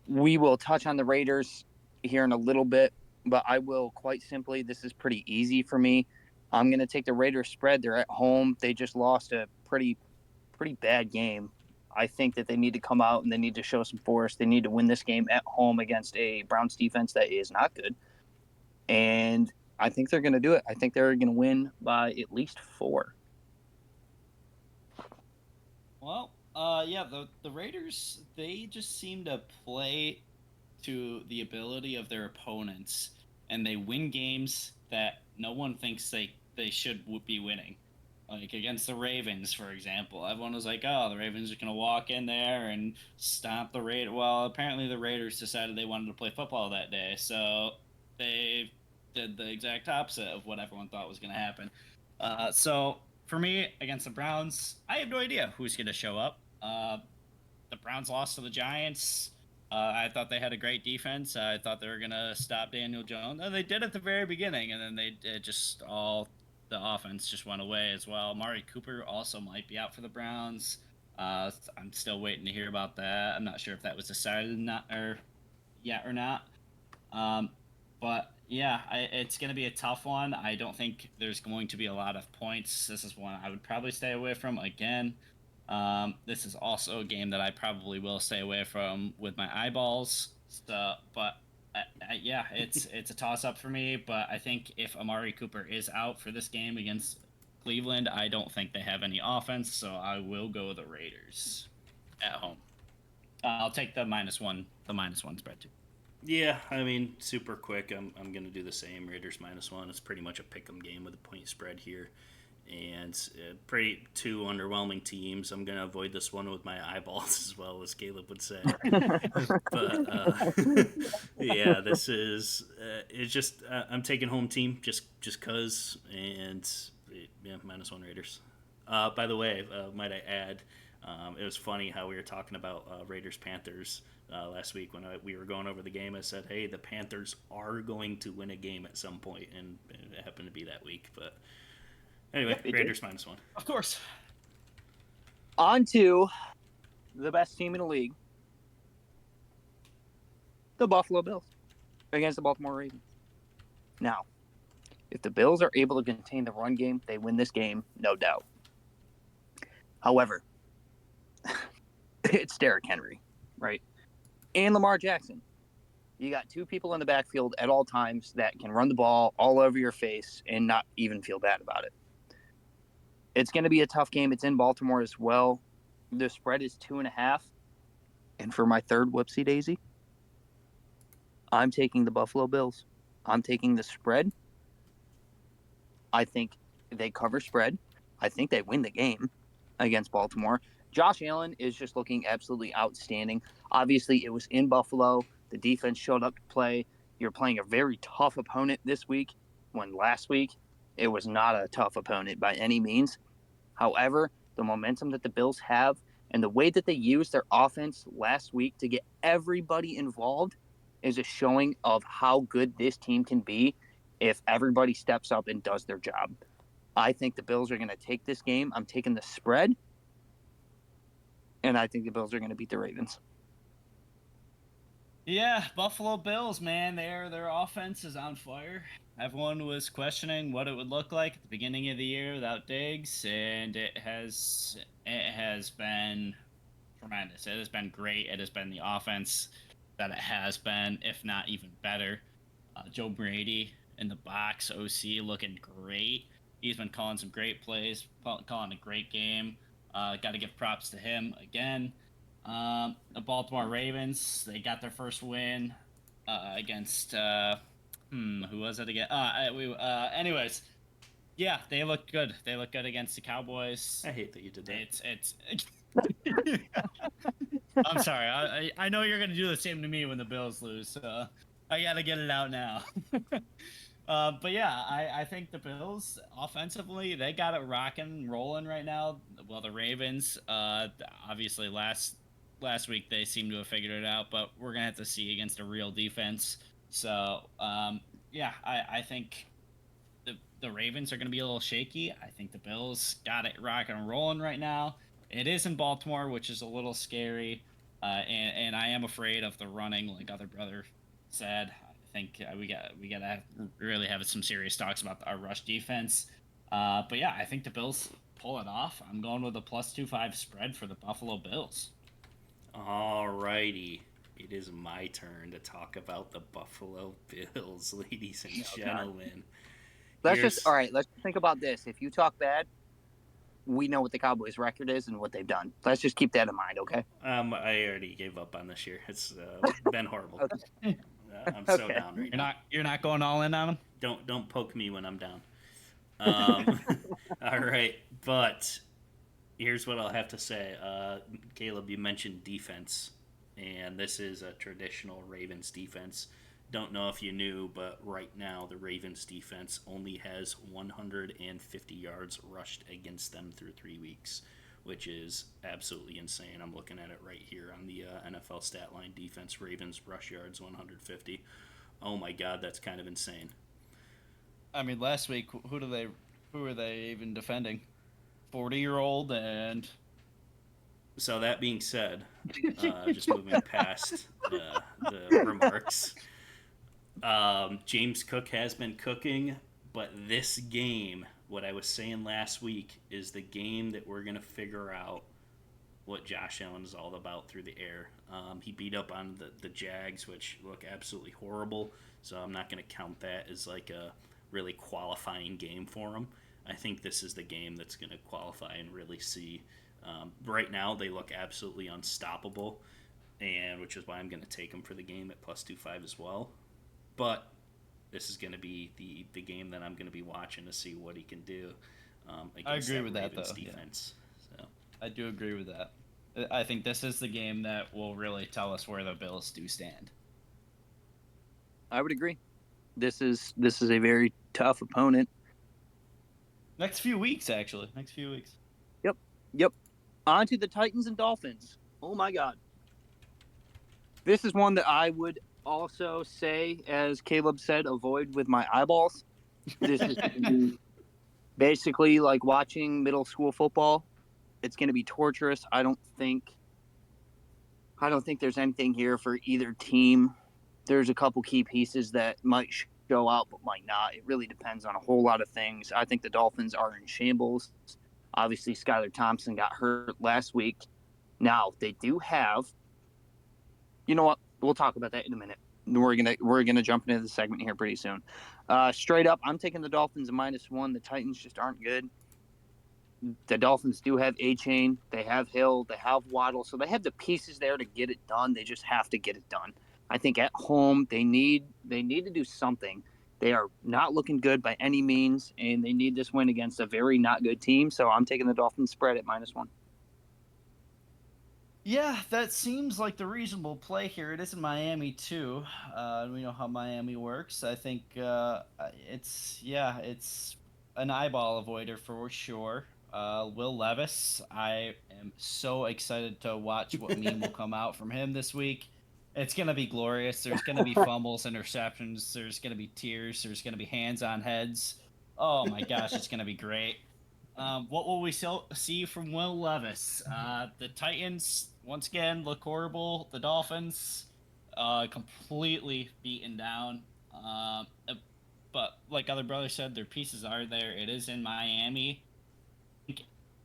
We will touch on the Raiders here in a little bit, but I will quite simply, this is pretty easy for me. I'm going to take the Raiders spread. They're at home. They just lost a pretty bad game. I think that they need to come out and they need to show some force. They need to win this game at home against a Browns defense that is not good. And I think they're going to do it. I think they're going to win by at least 4. Well, Yeah, the Raiders, they just seem to play to the ability of their opponents, and they win games that no one thinks they should be winning. Like against the Ravens, for example, everyone was like, "Oh, the Ravens are gonna walk in there and stomp the Raiders." Well, apparently the Raiders decided they wanted to play football that day, so they did the exact opposite of what everyone thought was gonna happen. So for me, against the Browns, I have no idea who's gonna show up. The Browns lost to the Giants. I thought they had a great defense. I thought they were gonna stop Daniel Jones, and they did at the very beginning, and then it just all the offense just went away as well. Amari Cooper also might be out for the Browns. I'm still waiting to hear about that. I'm not sure if that was decided not or yet or not. Um, but yeah, it's going to be a tough one. I don't think there's going to be a lot of points. This is one I would probably stay away from again. This is also a game that I probably will stay away from with my eyeballs. So, but yeah, it's a toss up for me. But I think if Amari Cooper is out for this game against Cleveland, I don't think they have any offense. So I will go the Raiders at home. I'll take the -1 spread too. Yeah, I mean, super quick. I'm going to do the same. Raiders -1. It's pretty much a pick 'em game with a point spread here. And pretty two underwhelming teams. I'm going to avoid this one with my eyeballs as well, as Caleb would say. But yeah, this is it's just I'm taking home team just cause, and yeah, -1 Raiders. By the way, might I add, it was funny how we were talking about Raiders Panthers last week when we were going over the game. I said, hey, the Panthers are going to win a game at some point, and it happened to be that week. But anyway, Yep, Raiders -1. Of course. On to the best team in the league, the Buffalo Bills, against the Baltimore Ravens. Now, if the Bills are able to contain the run game, they win this game, no doubt. However, it's Derrick Henry, right? And Lamar Jackson. You got two people in the backfield at all times that can run the ball all over your face and not even feel bad about it. It's going to be a tough game. It's in Baltimore as well. The spread is 2.5. And for my third whoopsie daisy, I'm taking the Buffalo Bills. I'm taking the spread. I think they cover spread. I think they win the game against Baltimore. Josh Allen is just looking absolutely outstanding. Obviously, it was in Buffalo. The defense showed up to play. You're playing a very tough opponent this week, when last week it was not a tough opponent by any means. However, the momentum that the Bills have and the way that they used their offense last week to get everybody involved is a showing of how good this team can be if everybody steps up and does their job. I think the Bills are going to take this game. I'm taking the spread, and I think the Bills are going to beat the Ravens. Yeah, Buffalo Bills, man, their offense is on fire. Everyone was questioning what it would look like at the beginning of the year without Diggs, and it has been tremendous. It has been great. It has been the offense that it has been, if not even better. Joe Brady in the box, OC looking great. He's been calling some great plays, calling a great game. Got to give props to him again. The Baltimore Ravens, they got their first win against who was it again? Anyways, yeah, they look good. They look good against the Cowboys. I hate that you did that. It's I'm sorry. I know you're gonna do the same to me when the Bills lose, so I gotta get it out now. But yeah, I think the Bills offensively, they got it rocking and rolling right now. Well, the Ravens, obviously last week they seemed to have figured it out, but we're gonna have to see against a real defense. So yeah, I think the Ravens are gonna be a little shaky. I think the Bills got it rocking and rolling right now. It is in Baltimore, which is a little scary, and I am afraid of the running, like other brother said. I think we gotta really have some serious talks about our rush defense. But yeah, I think the Bills pull it off. I'm going with a +2.5 spread for the Buffalo Bills. Alrighty. It is my turn to talk about the Buffalo Bills, ladies and gentlemen. Let's just think about this. If you talk bad, we know what the Cowboys' record is and what they've done. Let's just keep that in mind, okay? I already gave up on this year. It's been horrible. Okay. I'm so Okay. down right You're now. not going all in on him. Don't poke me when I'm down. Um, all right, but here's what I'll have to say. Caleb, you mentioned defense, and this is a traditional Ravens defense. Don't know if you knew, but right now the Ravens defense only has 150 yards rushed against them through 3 weeks, which is absolutely insane. I'm looking at it right here on the NFL stat line. Defense Ravens rush yards 150. Oh my God, that's kind of insane. I mean, last week, who were they even defending? 40-year-old and So that being said, just moving past the remarks, James Cook has been cooking, but this game, what I was saying last week, is the game that we're gonna figure out what Josh Allen is all about through the air. He beat up on the Jags, which look absolutely horrible. So I'm not going to count that as like a really qualifying game for him. I think this is the game that's going to qualify and really see. Right now, they look absolutely unstoppable, and which is why I'm going to take him for the game at +2.5 as well. But this is going to be the game that I'm going to be watching to see what he can do against agree with that, Ravens though, yeah. defense. So. I do agree with that. I think this is the game that will really tell us where the Bills do stand. I would agree. This is a very tough opponent. Next few weeks, actually. Next few weeks. Yep. On to the Titans and Dolphins. Oh my God. This is one that I would also say, as Caleb said, avoid with my eyeballs. This is basically like watching middle school football. It's going to be torturous. I don't think there's anything here for either team. There's a couple key pieces that might show out but might not. It really depends on a whole lot of things. I think the Dolphins are in shambles. Obviously, Skylar Thompson got hurt last week. Now they do have. You know what? We'll talk about that in a minute. We're gonna jump into the segment here pretty soon. Straight up, I'm taking the Dolphins -1. The Titans just aren't good. The Dolphins do have A-Chain. They have Hill. They have Waddle. So they have the pieces there to get it done. They just have to get it done. I think at home they need to do something. They are not looking good by any means, and they need this win against a very not good team. So I'm taking the Dolphins spread at -1. Yeah, that seems like the reasonable play here. It is in Miami too. We know how Miami works. I think it's an eyeball avoider for sure. Will Levis, I am so excited to watch what meme will come out from him this week. It's gonna be glorious. There's gonna be fumbles, interceptions. There's gonna be tears. There's gonna be hands on heads. Oh my gosh, it's gonna be great. What will we see from Will Levis? The Titans, once again, look horrible. The Dolphins, completely beaten down. But like other brothers said, their pieces are there. It is in Miami.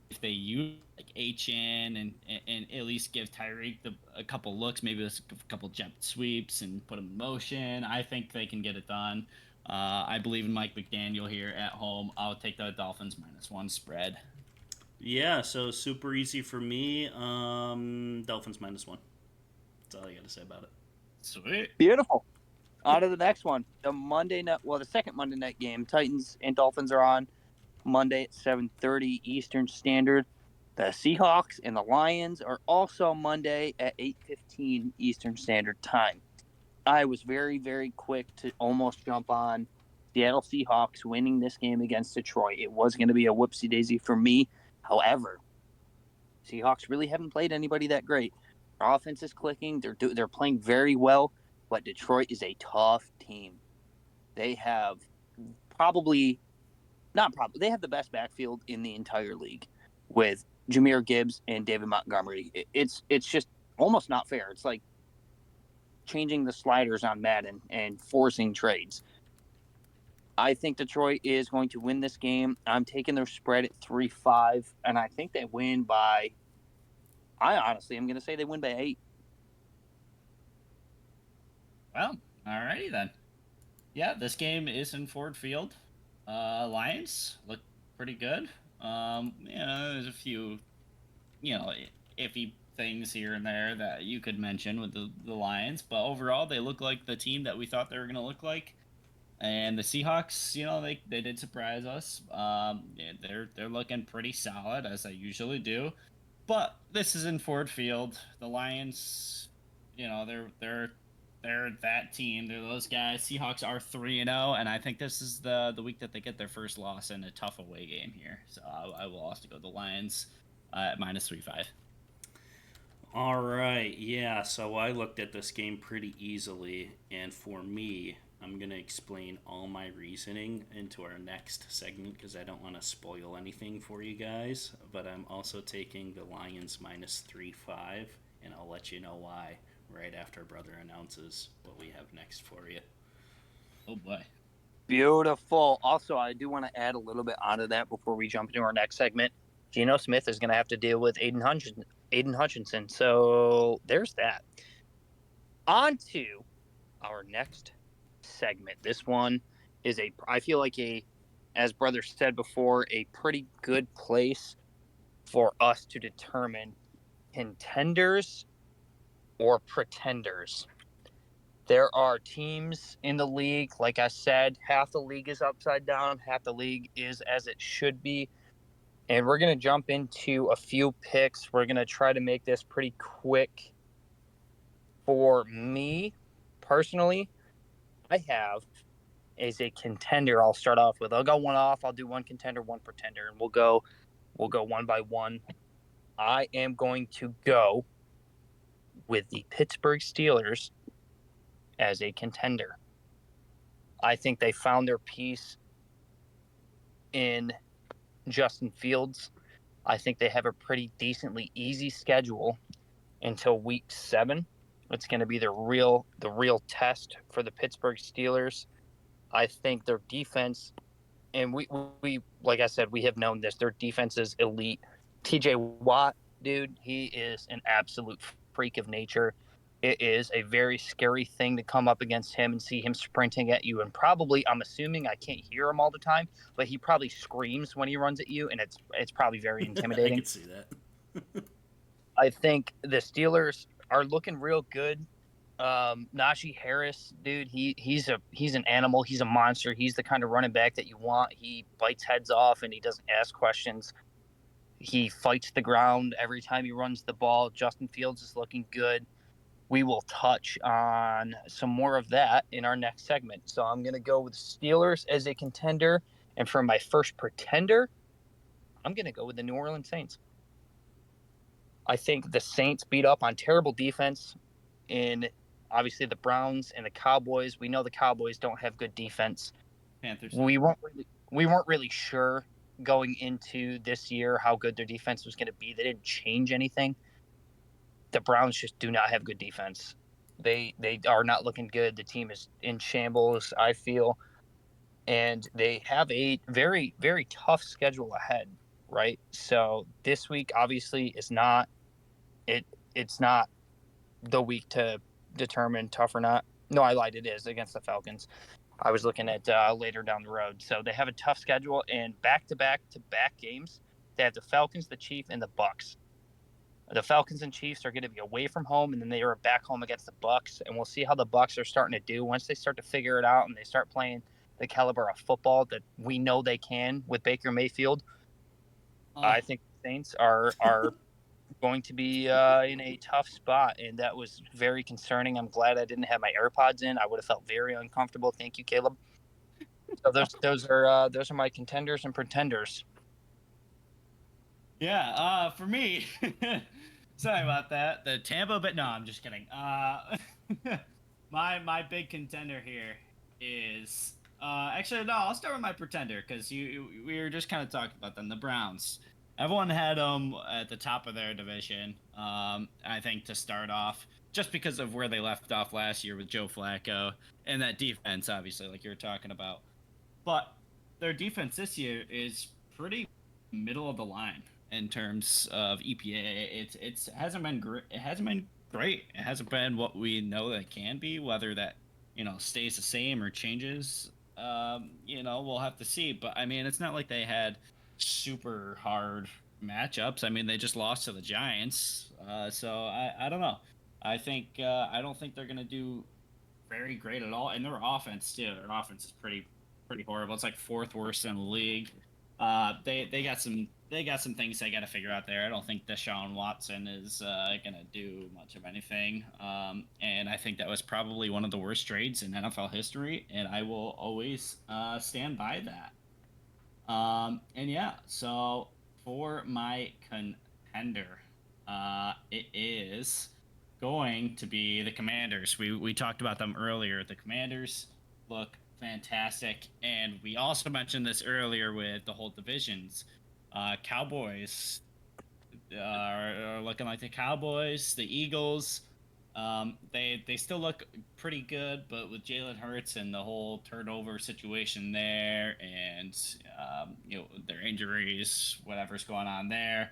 If they use like HN and at least give Tyreek a couple looks, maybe a couple jet sweeps and put him in motion, I think they can get it done. I believe in Mike McDaniel here at home. I'll take the Dolphins -1 spread. Yeah, so super easy for me. Dolphins -1. That's all I got to say about it. Sweet. Beautiful. On to the next one. The second Monday night game. Titans and Dolphins are on Monday at 7:30 Eastern Standard. The Seahawks and the Lions are also Monday at 8:15 Eastern Standard Time. I was very, very quick to almost jump on Seattle Seahawks winning this game against Detroit. It was going to be a whoopsie daisy for me. However, Seahawks really haven't played anybody that great. Their offense is clicking. They're playing very well, but Detroit is a tough team. They have they have the best backfield in the entire league with Jahmyr Gibbs and David Montgomery. It's just almost not fair. It's like changing the sliders on Madden and forcing trades. I think Detroit is going to win this game. I'm taking their spread at 3-5, and I think they win by. I honestly am going to say they win by 8. Well, alrighty then. Yeah, this game is in Ford Field. Lions look pretty good. There's a few, iffy things here and there that you could mention with the Lions, but overall, they look like the team that we thought they were going to look like. And the Seahawks, they did surprise us. Yeah, they're looking pretty solid as they usually do, but this is in Ford Field. The Lions, they're that team. They're those guys. Seahawks are 3-0, and I think this is the week that they get their first loss in a tough away game here. So I will also go the Lions at -3.5. All right, yeah. So I looked at this game pretty easily, and for me, I'm gonna explain all my reasoning into our next segment because I don't want to spoil anything for you guys. But I'm also taking the Lions -3.5, and I'll let you know why right after brother announces what we have next for you. Oh boy. Beautiful. Also, I do want to add a little bit onto that before we jump into our next segment. Geno Smith is going to have to deal with Aiden Hutchinson. So there's that. On to our next segment. This one is I feel like as brother said before, a pretty good place for us to determine contenders or pretenders. There are teams in the league, like I said, half the league is upside down, half the league is as it should be. And we're going to jump into a few picks. We're going to try to make this pretty quick. For me, personally, I have as a contender I'll start off with. I'll go one off. I'll do one contender, one pretender, and we'll go one by one. I am going to go with the Pittsburgh Steelers as a contender. I think they found their piece in Justin Fields. I think they have a pretty decently easy schedule until week 7. It's going to be the real test for the Pittsburgh Steelers. I think their defense, and we like I said, we have known this. Their defense is elite. TJ Watt, dude, he is an absolute freak of nature. It is a very scary thing to come up against him and see him sprinting at you. And probably, I'm assuming I can't hear him all the time, but he probably screams when he runs at you, and it's probably very I intimidating. could see that. I think the Steelers are looking real good. Najee Harris, dude, he's an animal. He's a monster. He's the kind of running back that you want. He bites heads off and he doesn't ask questions. He fights the ground every time he runs the ball. Justin Fields is looking good. We will touch on some more of that in our next segment. So I'm going to go with Steelers as a contender. And for my first pretender, I'm going to go with the New Orleans Saints. I think the Saints beat up on terrible defense in obviously the Browns and the Cowboys. We know the Cowboys don't have good defense. Panthers. We weren't really sure going into this year how good their defense was going to be. They didn't change anything. The Browns just do not have good defense. They are not looking good. The team is in shambles, I feel, and they have a very very tough schedule ahead, right? So this week obviously is not it it's not the week to determine tough or not. No, I lied. It is against the Falcons. I was looking at later down the road. So they have a tough schedule and back-to-back games. They have the Falcons, the Chiefs, and the Bucks. The Falcons and Chiefs are going to be away from home, and then they are back home against the Bucks. And we'll see how the Bucks are starting to do once they start to figure it out and they start playing the caliber of football that we know they can with Baker Mayfield. I think the Saints are going to be in a tough spot, and that was very concerning. I'm glad I didn't have my AirPods in. I would have felt very uncomfortable. Thank you, Caleb. So those are my contenders and pretenders. Yeah, for me, sorry about that. The Tampa, but no, I'm just kidding. My big contender here is actually no. I'll start with my pretender because we were just kind of talking about them. The Browns. Everyone had them at the top of their division. I think to start off, just because of where they left off last year with Joe Flacco and that defense, obviously, like you were talking about. But their defense this year is pretty middle of the line in terms of EPA. It hasn't been great. It hasn't been great. It hasn't been what we know that it can be. Whether that stays the same or changes, we'll have to see. But I mean, it's not like they had super hard matchups. I mean, they just lost to the Giants, so I don't know. I don't think they're gonna do very great at all, and their offense too. Their offense is pretty horrible. It's like fourth worst in the league. They got some things they got to figure out there. I don't think Deshaun Watson is gonna do much of anything. And I think that was probably one of the worst trades in NFL history, and I will always stand by that. And yeah, so for my contender, it is going to be the Commanders. We talked about them earlier. The Commanders look fantastic, and we also mentioned this earlier with the whole divisions. Cowboys are looking like the Cowboys, the Eagles. They still look pretty good, but with Jalen Hurts and the whole turnover situation there, and their injuries, whatever's going on there,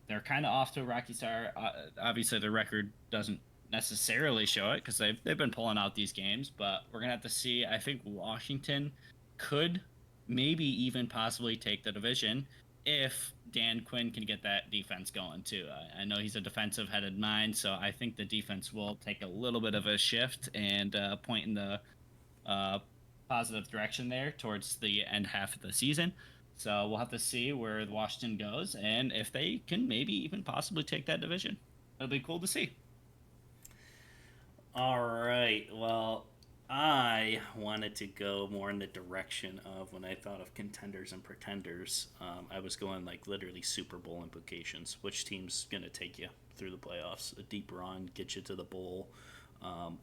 they're kind of off to a rocky start. Obviously, the record doesn't necessarily show it because they've been pulling out these games, but we're gonna have to see. I think Washington could maybe even possibly take the division if Dan Quinn can get that defense going too. I know he's a defensive headed mind, so I think the defense will take a little bit of a shift and point in the uh, positive direction there towards the end half of the season. So we'll have to see where Washington goes and if they can maybe even possibly take that division. It'll be cool to see. All right. Well, I wanted to go more in the direction of when I thought of contenders and pretenders. I was going like literally Super Bowl implications. Which team's going to take you through the playoffs? A deep run, get you to the bowl,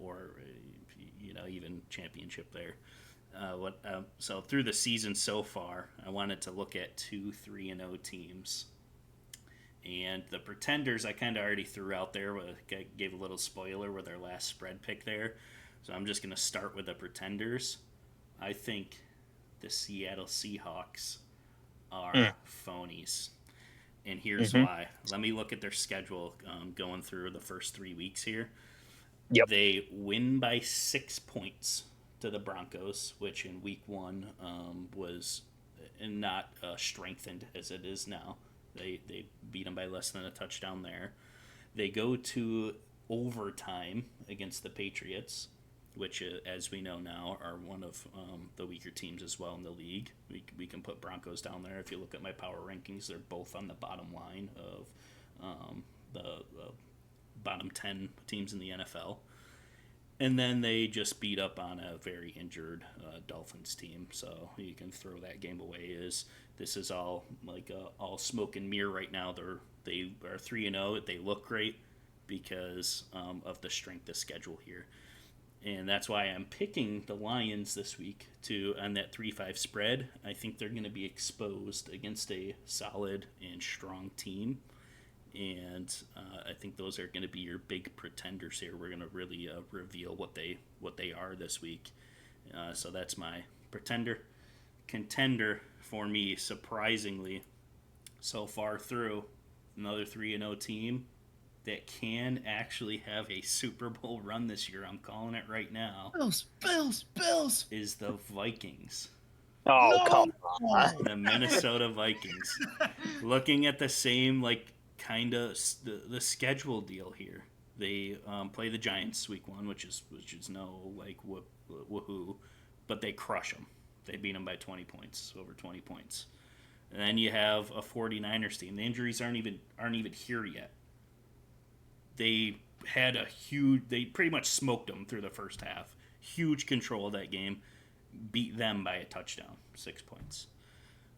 or even championship there. So through the season so far, I wanted to look at 2 3-0 teams. And the Pretenders, I kind of already threw out there. Gave a little spoiler with their last spread pick there. So I'm just going to start with the Pretenders. I think the Seattle Seahawks are phonies. And here's Mm-hmm. why. Let me look at their schedule going through the first 3 weeks here. Yep. They win by 6 points to the Broncos, which in week one was not strengthened as it is now. They beat them by less than a touchdown there. They go to overtime against the Patriots, which, as we know now, are one of the weaker teams as well in the league. We can put Broncos down there. If you look at my power rankings, they're both on the bottom line of the bottom 10 teams in the NFL. And then they just beat up on a very injured Dolphins team, so you can throw that game away. This is all like all smoke and mirror right now. They are 3-0. They look great because of the strength of schedule here, and that's why I'm picking the Lions this week to on that 3-5 spread. I think they're going to be exposed against a solid and strong team, and I think those are going to be your big pretenders here. We're going to really reveal what they are this week. So that's my pretender. Contender for me, surprisingly, so far through, another 3-0 team that can actually have a Super Bowl run this year. I'm calling it right now. Bills. Is the Vikings. Oh, No! come on. The Minnesota Vikings. Looking at the same kind of the schedule deal here. They play the Giants week one, which is no woohoo, but they crush them. They beat them by 20 points, over 20 points. And then you have a 49ers team. The injuries aren't even here yet. They had they pretty much smoked them through the first half. Huge control of that game. Beat them by a touchdown, 6 points.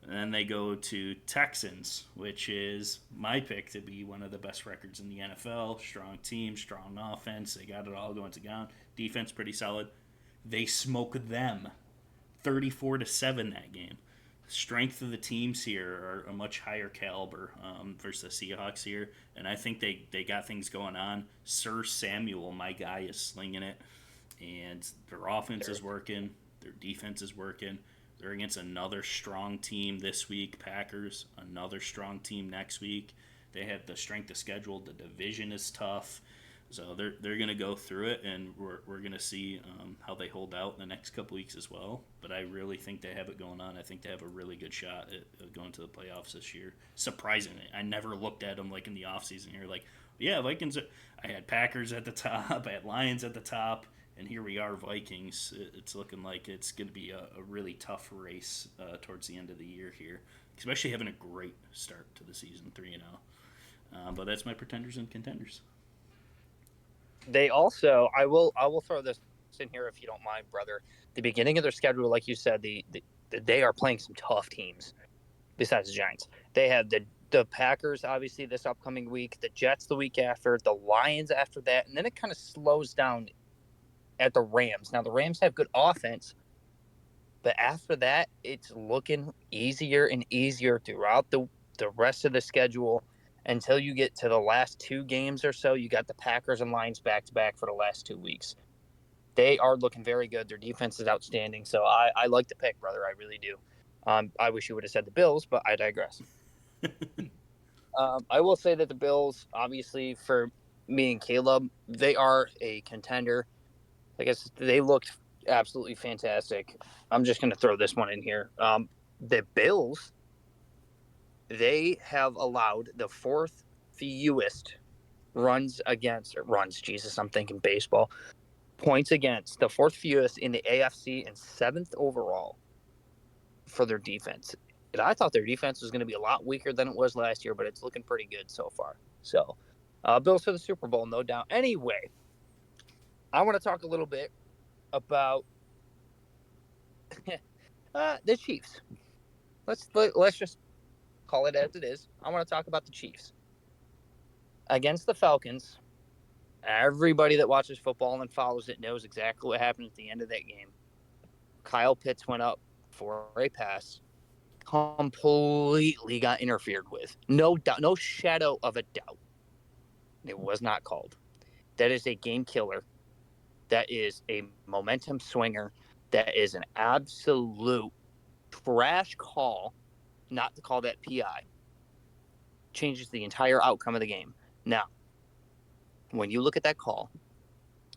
And then they go to Texans, which is my pick to be one of the best records in the NFL. Strong team, strong offense. They got it all going together. Defense pretty solid. They smoke them 34-7 that game. Strength of the teams here are a much higher caliber versus the Seahawks here, and I think they got things going on. Sir Samuel, my guy, is slinging it, and their offense is working, their defense is working. They're against another strong team this week, Packers. Another strong team next week. They have the strength of schedule. The division is tough. So they're going to go through it, and we're going to see how they hold out in the next couple weeks as well. But I really think they have it going on. I think they have a really good shot at going to the playoffs this year. Surprisingly, I never looked at them like in the offseason. You're like, yeah, Vikings. I had Packers at the top, I had Lions at the top, and here we are, Vikings. It's looking like it's going to be a really tough race towards the end of the year here, especially having a great start to the season, 3-0. But that's my pretenders and contenders. They also, I will throw this in here if you don't mind, brother. The beginning of their schedule, like you said, they are playing some tough teams besides the Giants. They have the Packers obviously this upcoming week, the Jets the week after, the Lions after that, and then it kind of slows down at the Rams. Now the Rams have good offense, but after that, it's looking easier and easier throughout the rest of the schedule until you get to the last two games or so. You got the Packers and Lions back to back for the last 2 weeks. They are looking very good. Their defense is outstanding. So I like the pick, brother. I really do. I wish you would have said the Bills, but I digress. I will say that the Bills, obviously, for me and Caleb, they are a contender. I guess they looked absolutely fantastic. I'm just going to throw this one in here. The Bills, they have allowed the fourth fewest Jesus, I'm thinking baseball, points against, the fourth fewest in the AFC and seventh overall for their defense. And I thought their defense was going to be a lot weaker than it was last year, but it's looking pretty good so far. So, Bills for the Super Bowl, no doubt. Anyway, I want to talk a little bit about the Chiefs. Let's just call it as it is. I want to talk about the Chiefs against the Falcons. Everybody that watches football and follows it knows exactly what happened at the end of that game. Kyle Pitts went up for a pass, completely got interfered with. No doubt, no shadow of a doubt. It was not called. That is a game killer. That is a momentum swinger. That is an absolute trash call not to call that PI. Changes the entire outcome of the game. Now, when you look at that call,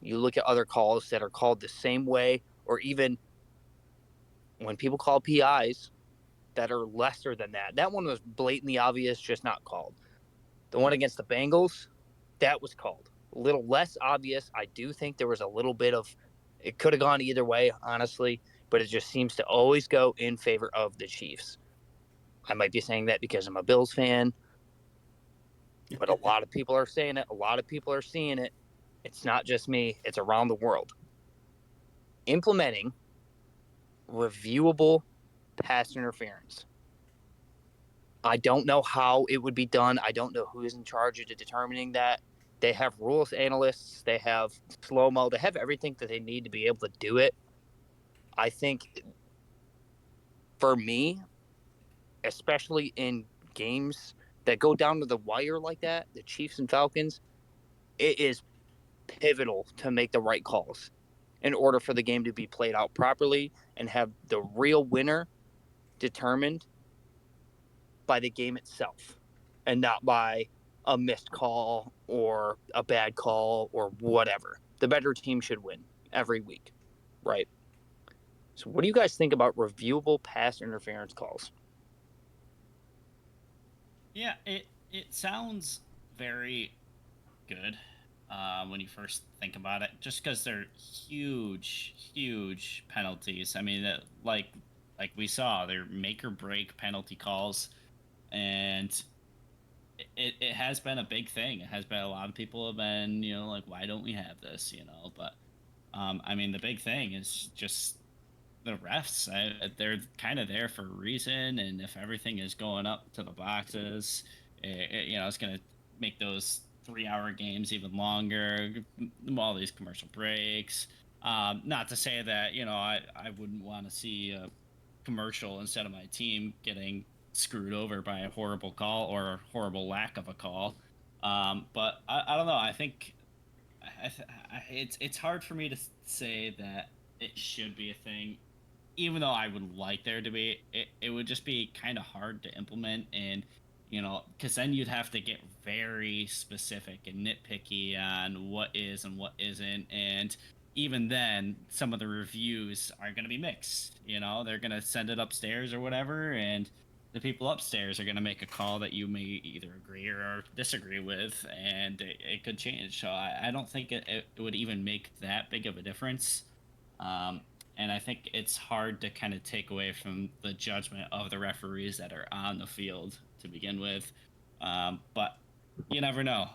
you look at other calls that are called the same way, or even when people call PIs that are lesser than that. That one was blatantly obvious, just not called. The one against the Bengals, that was called. A little less obvious. I do think there was a little bit of, it could have gone either way, honestly, but it just seems to always go in favor of the Chiefs. I might be saying that because I'm a Bills fan, but a lot of people are saying it. A lot of people are seeing it. It's not just me, it's around the world. Implementing reviewable pass interference. I don't know how it would be done. I don't know who is in charge of determining that. They have rules analysts, they have slow mo, they have everything that they need to be able to do it. I think for me, especially in games that go down to the wire like that, the Chiefs and Falcons, it is pivotal to make the right calls in order for the game to be played out properly and have the real winner determined by the game itself and not by a missed call or a bad call or whatever. The better team should win every week, right? So, what do you guys think about reviewable pass interference calls? Yeah, it sounds very good when you first think about it, just because they're huge penalties. I mean, like we saw, they're make or break penalty calls, and it has been a big thing. It has been, a lot of people have been, like, why don't we have this, But I mean, the big thing is just the refs. They're kind of there for a reason, and if everything is going up to the boxes, it's going to make those 3-hour games even longer. All these commercial breaks. Not to say that I wouldn't want to see a commercial instead of my team getting screwed over by a horrible call or a horrible lack of a call. But I don't know. I think it's hard for me to say that it should be a thing, even though I would like there to be. It would just be kind of hard to implement, and because then you'd have to get very specific and nitpicky on what is and what isn't. And even then, some of the reviews are going to be mixed. They're going to send it upstairs or whatever. And the people upstairs are going to make a call that you may either agree or disagree with. And it could change. So I don't think it would even make that big of a difference. And I think it's hard to kind of take away from the judgment of the referees that are on the field to begin with. But you never know.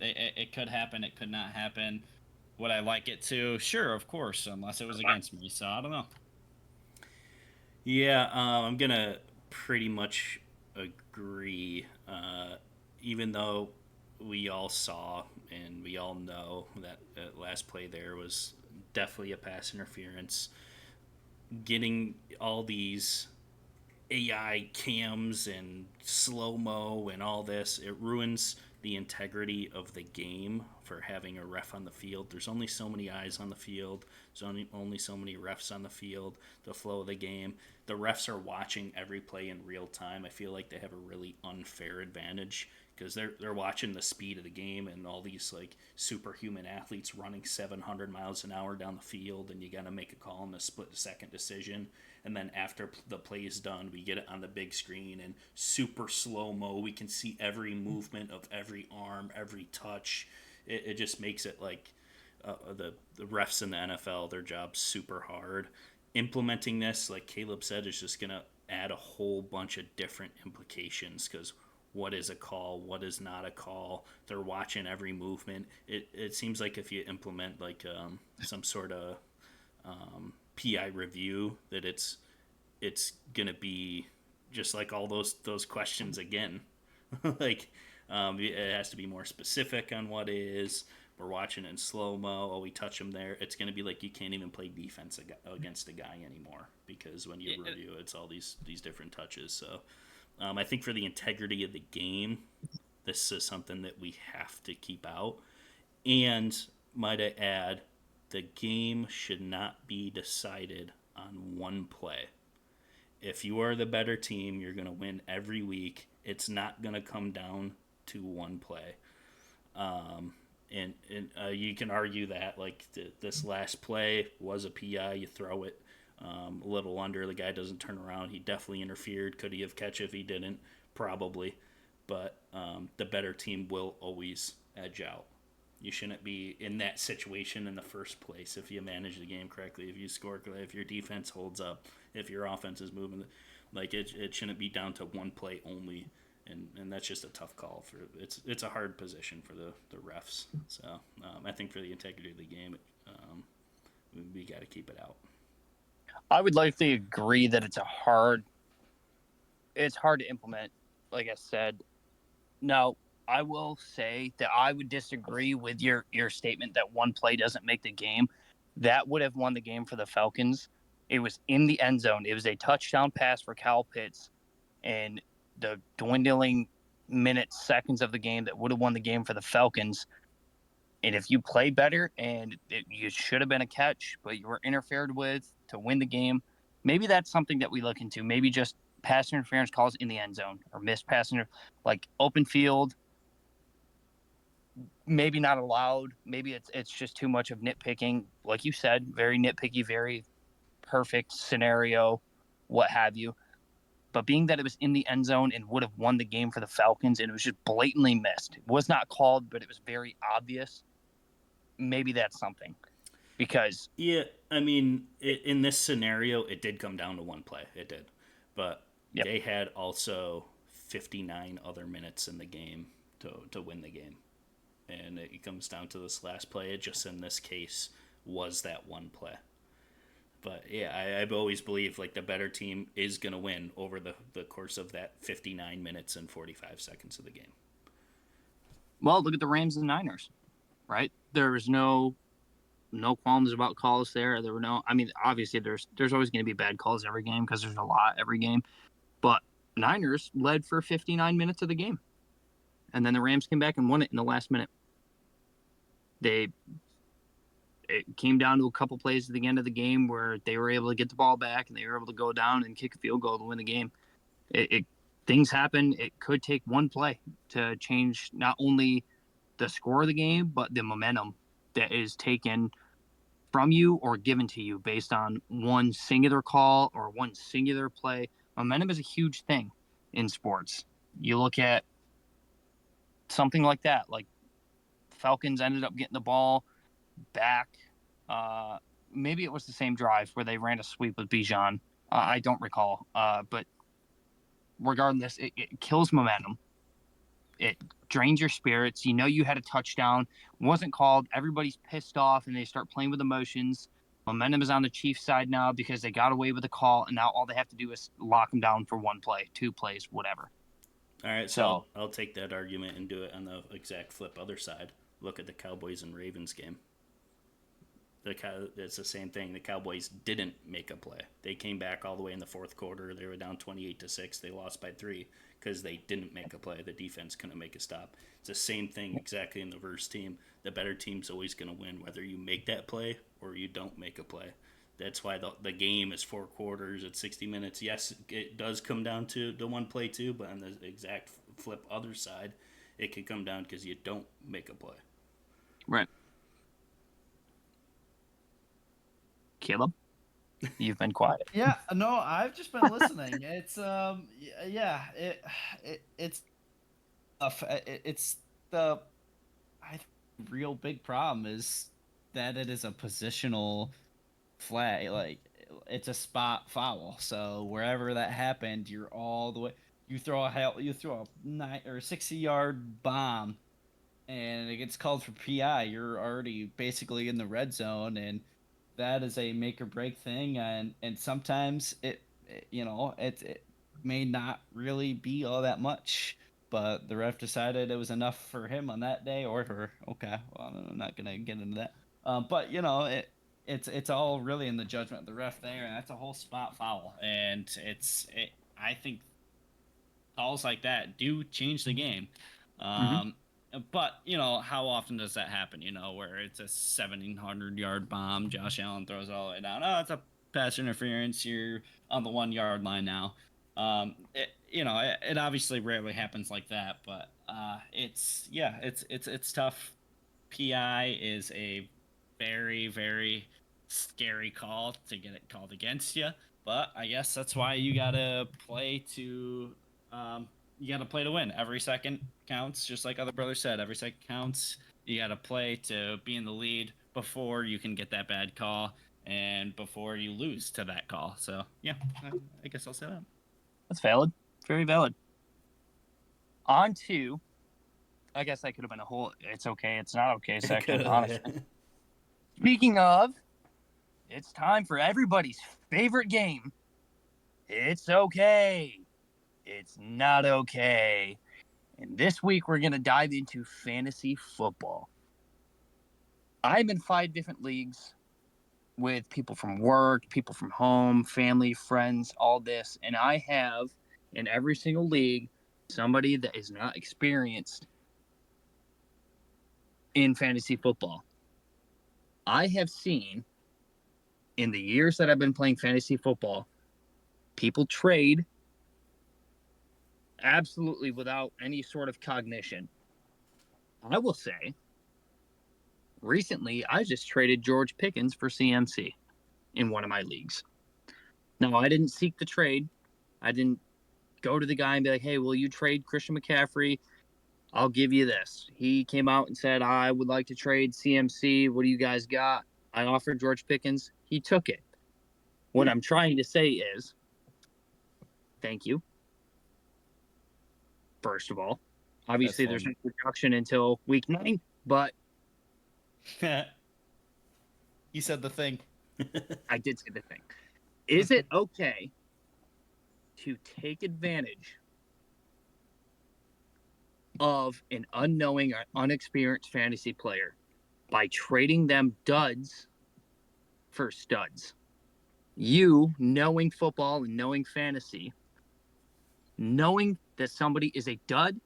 It could happen. It could not happen. Would I like it to? Sure, of course, unless it was against me. So I don't know. Yeah, I'm gonna pretty much agree. Even though we all saw and we all know that last play there was definitely a pass interference. Getting all these AI cams and slow mo and all this, it ruins the integrity of the game for having a ref on the field. There's only so many eyes on the field. There's only so many refs on the field. The flow of the game. The refs are watching every play in real time. I feel like they have a really unfair advantage because they're watching the speed of the game and all these like superhuman athletes running 700 miles an hour down the field, and you got to make a call in a split second decision. And then after the play is done, we get it on the big screen and super slow mo. We can see every movement of every arm, every touch. It just makes it like the refs in the NFL, their job's super hard. Implementing this, like Caleb said, is just going to add a whole bunch of different implications because what is a call, what is not a call. They're watching every movement. It seems like if you implement like some sort of PI review, that it's gonna be just like all those questions again. Like it has to be more specific on what is. We're watching in slow mo. Oh, we touch them there. It's gonna be like you can't even play defense against a guy anymore because when you review, it's all these different touches. So I think for the integrity of the game, this is something that we have to keep out. And might I add, the game should not be decided on one play. If you are the better team, you're going to win every week. It's not going to come down to one play. And you can argue that like this last play was a PI. You throw it a little under, the guy doesn't turn around. He definitely interfered. Could he have catch if he didn't? Probably. But the better team will always edge out. You shouldn't be in that situation in the first place if you manage the game correctly, if you score correctly, if your defense holds up, if your offense is moving. Like it shouldn't be down to one play only, and that's just a tough call for it's a hard position for the refs. So I think for the integrity of the game, we got to keep it out. I would likely agree that it's hard to implement, like I said. Now, I will say that I would disagree with your statement that one play doesn't make the game. That would have won the game for the Falcons. It was in the end zone. It was a touchdown pass for Kyle Pitts, and the dwindling minutes, seconds of the game that would have won the game for the Falcons. And if you play better and you should have been a catch, but you were interfered with to win the game, maybe that's something that we look into. Maybe just pass interference calls in the end zone or missed pass like open field, maybe not allowed. Maybe it's just too much of nitpicking. Like you said, very nitpicky, very perfect scenario, what have you. But being that it was in the end zone and would have won the game for the Falcons and it was just blatantly missed, it was not called, but it was very obvious. Maybe that's something because Yeah, I mean, in this scenario, it did come down to one play. It did, but yep. they had also 59 other minutes in the game to win the game, and it comes down to this last play. It just in this case was that one play. But yeah, I've always believed like the better team is going to win over the course of that 59 minutes and 45 seconds of the game. Well, look at the Rams and Niners, right? There was no qualms about calls there. There were no. I mean, obviously, there's always going to be bad calls every game because there's a lot every game. But Niners led for 59 minutes of the game, and then the Rams came back and won it in the last minute. It came down to a couple plays at the end of the game where they were able to get the ball back and they were able to go down and kick a field goal to win the game. things happen. It could take one play to change not only the score of the game, but the momentum that is taken from you or given to you based on one singular call or one singular play. Momentum is a huge thing in sports. You look at something like that, like Falcons ended up getting the ball back. Maybe it was the same drive where they ran a sweep with Bijan. I don't recall. But regardless, it kills momentum. It drains your spirits. You know you had a touchdown, wasn't called. Everybody's pissed off, and they start playing with emotions. Momentum is on the Chiefs' side now because they got away with the call, and now all they have to do is lock them down for one play, 2 plays, whatever. All right, so So, I'll take that argument and do it on the exact flip other side. Look at the Cowboys and Ravens game. It's the same thing. The Cowboys didn't make a play. They came back all the way in the fourth quarter. They were down 28-6. They lost by 3 because they didn't make a play. The defense couldn't make a stop. It's the same thing exactly in the verse team. The better team's always going to win, whether you make that play or you don't make a play. That's why the game is 4 quarters at 60 minutes. Yes, it does come down to the one play too, but on the exact flip other side, it can come down because you don't make a play. right. Caleb, you've been quiet. Yeah, no, I've just been listening. It's yeah, it's the real big problem is that it is a positional flag. Like it's a spot foul. So wherever that happened, you're all the way. You throw a 60-yard bomb, and it gets called for PI. You're already basically in the red zone, and that is a make or break thing. And sometimes it may not really be all that much. But the ref decided it was enough for him on that day, or for okay. Well, I'm not gonna get into that. But it's all really in the judgment of the ref there, and that's a whole spot foul. And I think calls like that do change the game. Mm-hmm. But how often does that happen? Where it's a 1,700-yard bomb, Josh Allen throws all the way down. Oh, it's a pass interference. You're on the 1 yard line now. It obviously rarely happens like that, but it's tough. PI is a very, very scary call to get it called against you. But I guess that's why you gotta play to win. Every second counts, just like other brothers said. Every second counts. You gotta play to be in the lead before you can get that bad call and before you lose to that call. So yeah, I guess I'll say that. That's valid. Very valid. On to, I guess that could have been a whole it's okay, it's not okay section, honestly. Speaking of, it's time for everybody's favorite game. It's okay. It's not okay. And this week we're going to dive into fantasy football. I'm in 5 different leagues with people from work, people from home, family, friends, all this. And I have in every single league somebody that is not experienced in fantasy football. I have seen in the years that I've been playing fantasy football, people trade absolutely without any sort of cognition. I will say, recently, I just traded George Pickens for CMC in one of my leagues. Now, I didn't seek the trade. I didn't go to the guy and be like, hey, will you trade Christian McCaffrey? I'll give you this. He came out and said, I would like to trade CMC. What do you guys got? I offered George Pickens. He took it. What I'm trying to say is, thank you. First of all, obviously there's no production until week 9, but you said the thing. I did say the thing. Is it okay to take advantage of an unknowing or unexperienced fantasy player by trading them duds for studs? You, knowing football and knowing fantasy, knowing that somebody is a dud,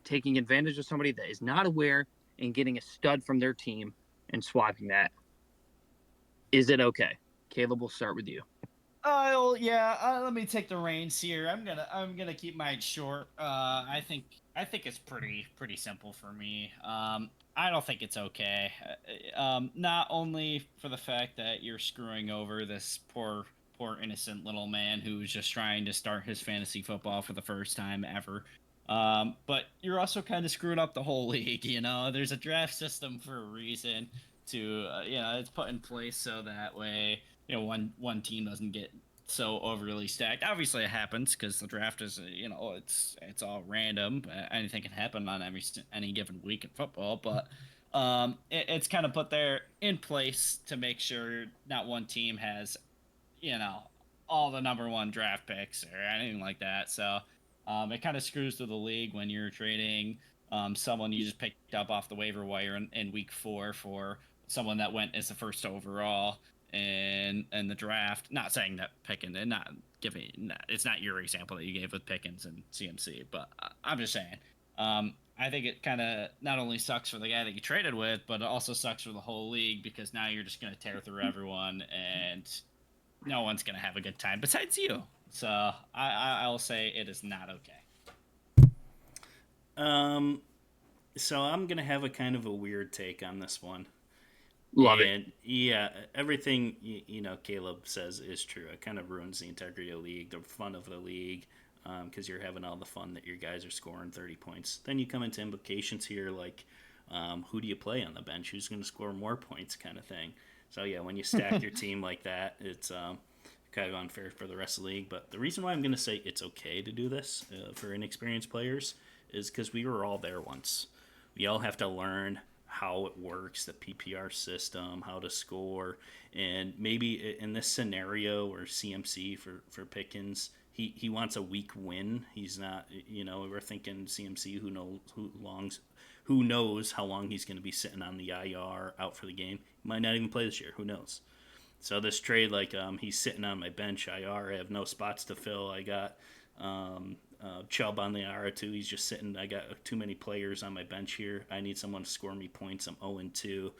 taking advantage of somebody that is not aware and getting a stud from their team and swapping that. Is it okay? Caleb, we'll start with you. Oh yeah, let me take the reins here. I'm gonna keep mine short. I think it's pretty simple for me. I don't think it's okay. Not only for the fact that you're screwing over this poor innocent little man who's just trying to start his fantasy football for the first time ever. But you're also kind of screwing up the whole league. There's a draft system for a reason. It's put in place so that way one team doesn't get so overly stacked. Obviously, it happens because the draft is it's all random. Anything can happen on any given week in football, but it's kind of put there in place to make sure not one team has you know all the number one draft picks or anything like that. So it kind of screws to the league when you're trading someone you just picked up off the waiver wire in week 4 for someone that went as the first overall in the draft. Not saying that Pickens and not giving it's not your example that you gave with Pickens and CMC, but I'm just saying. I think it kind of not only sucks for the guy that you traded with, but it also sucks for the whole league because now you're just going to tear through everyone and no one's going to have a good time besides you. So I'll say it is not okay. Um, so I'm gonna have a kind of a weird take on this one. Love it. And yeah, everything Caleb says is true. It kind of ruins the integrity of the league, the fun of the league, because you're having all the fun that your guys are scoring 30 points. Then you come into implications here like who do you play on the bench? Who's going to score more points, kind of thing. So yeah, when you stack your team like that, it's kind of unfair for the rest of the league. But the reason why I'm going to say it's okay to do this for inexperienced players is because we were all there once. We all have to learn how it works, the PPR system, how to score, and maybe in this scenario or CMC for Pickens, he wants a week win. He's not, we're thinking CMC who knows how long he's going to be sitting on the IR out for the game. He might not even play this year. Who knows? So this trade, like he's sitting on my bench IR. I have no spots to fill. I got Chubb on the IR too. He's just sitting. I got too many players on my bench here. I need someone to score me points. I'm 0-2.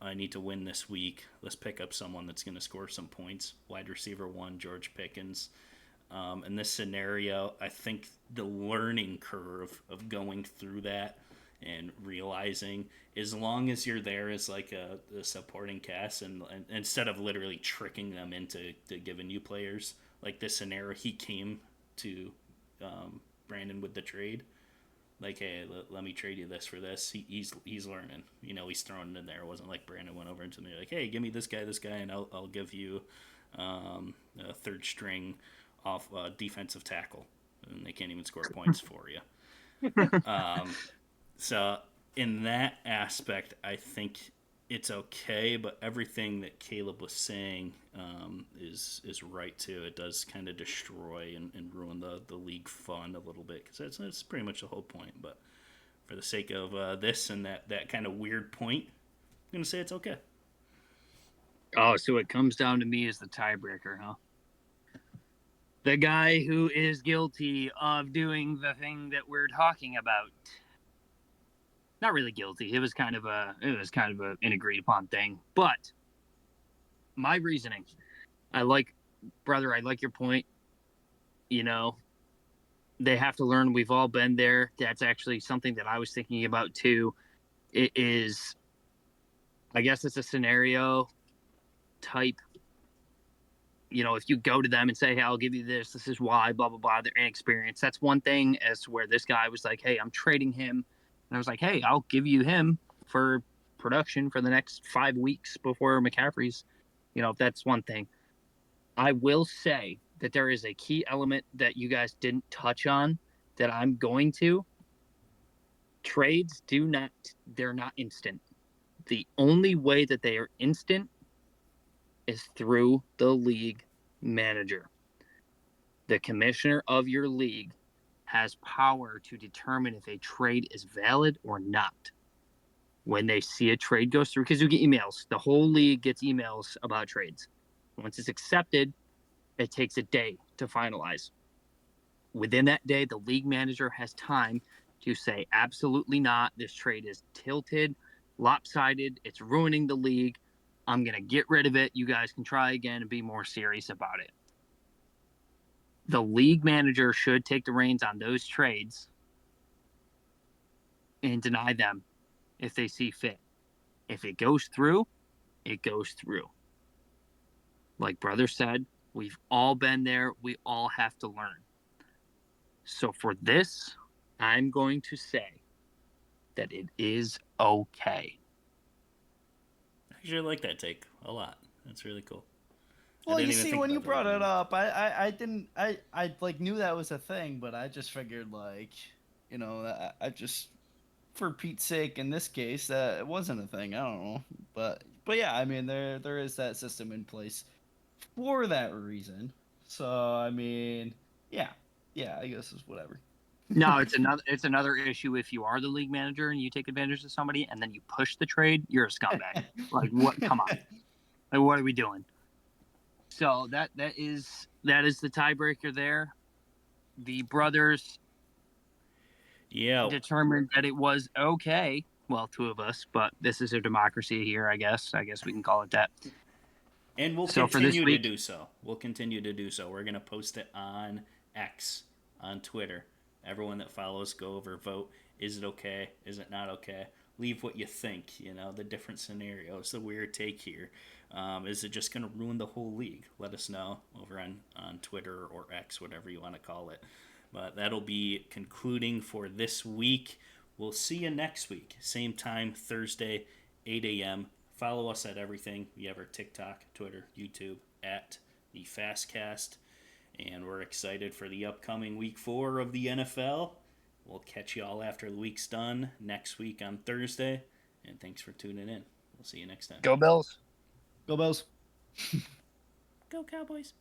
I need to win this week. Let's pick up someone that's going to score some points. Wide receiver 1, George Pickens. In this scenario, I think the learning curve of going through that and realizing as long as you're there as like a supporting cast and instead of literally tricking them into giving you players like this scenario, he came to Brandon with the trade like, hey, let me trade you this for this. He's learning. He's throwing it in there. It wasn't like Brandon went over into me like, hey, give me this guy, and I'll give you a third string off defensive tackle, and they can't even score points for you. So in that aspect, I think it's okay, but everything that Caleb was saying is right too. It does kind of destroy and ruin the league fun a little bit because that's pretty much the whole point. But for the sake of this and that kind of weird point, I'm gonna say it's okay. Oh, so it comes down to me as the tiebreaker, huh? The guy who is guilty of doing the thing that we're talking about. Not really guilty. It was kind of an agreed upon thing. But my reasoning, I like your point. They have to learn. We've all been there. That's actually something that I was thinking about too. It is, I guess it's a scenario type. If you go to them and say, hey, I'll give you this is why, blah, blah, blah, they're inexperienced. That's one thing as to where this guy was like, hey, I'm trading him. And I was like, hey, I'll give you him for production for the next 5 weeks before McCaffrey's, that's one thing. I will say that there is a key element that you guys didn't touch on that I'm going to. Trades they're not instant. The only way that they are instant is through the league manager. The commissioner of your league has power to determine if a trade is valid or not. When they see a trade goes through, because you get emails, the whole league gets emails about trades. Once it's accepted, it takes a day to finalize. Within that day, the league manager has time to say, absolutely not. This trade is tilted, lopsided. It's ruining the league. I'm going to get rid of it. You guys can try again and be more serious about it. The league manager should take the reins on those trades and deny them if they see fit. If it goes through, it goes through. Like brother said, we've all been there. We all have to learn. So for this, I'm going to say that it is okay. I actually like that take a lot. That's really cool. Well, I you didn't even see, think when you about the brought league it manager. up, I didn't, I like knew that was a thing, but I just figured like, you know, I just, for Pete's sake, in this case, that it wasn't a thing. I don't know, but yeah, I mean, there is that system in place for that reason. So I mean, yeah, I guess it's whatever. No, it's another issue if you are the league manager and you take advantage of somebody and then you push the trade, you're a scumbag. Like what? Come on. Like what are we doing? So that is the tiebreaker there. The brothers Yeah, determined that it was okay. Well, two of us, but this is a democracy here, I guess. I guess we can call it that. and we'll So for this continue to week, do so. We'll continue to do so. We're going to post it on X, on Twitter. Everyone that follows, go over, vote. Is it okay? Is it not okay? Leave what you think, you know, the different scenarios, the weird take here. Is it just going to ruin the whole league? Let us know over on Twitter or X, whatever you want to call it. But that'll be concluding for this week. We'll see you next week. Same time, Thursday, 8 a.m. Follow us at everything. We have our TikTok, Twitter, YouTube at the Fastcast. And we're excited for the upcoming week 4 of the NFL. We'll catch you all after the week's done next week on Thursday. And thanks for tuning in. We'll see you next time. go Bills. Go Bills. Go Cowboys.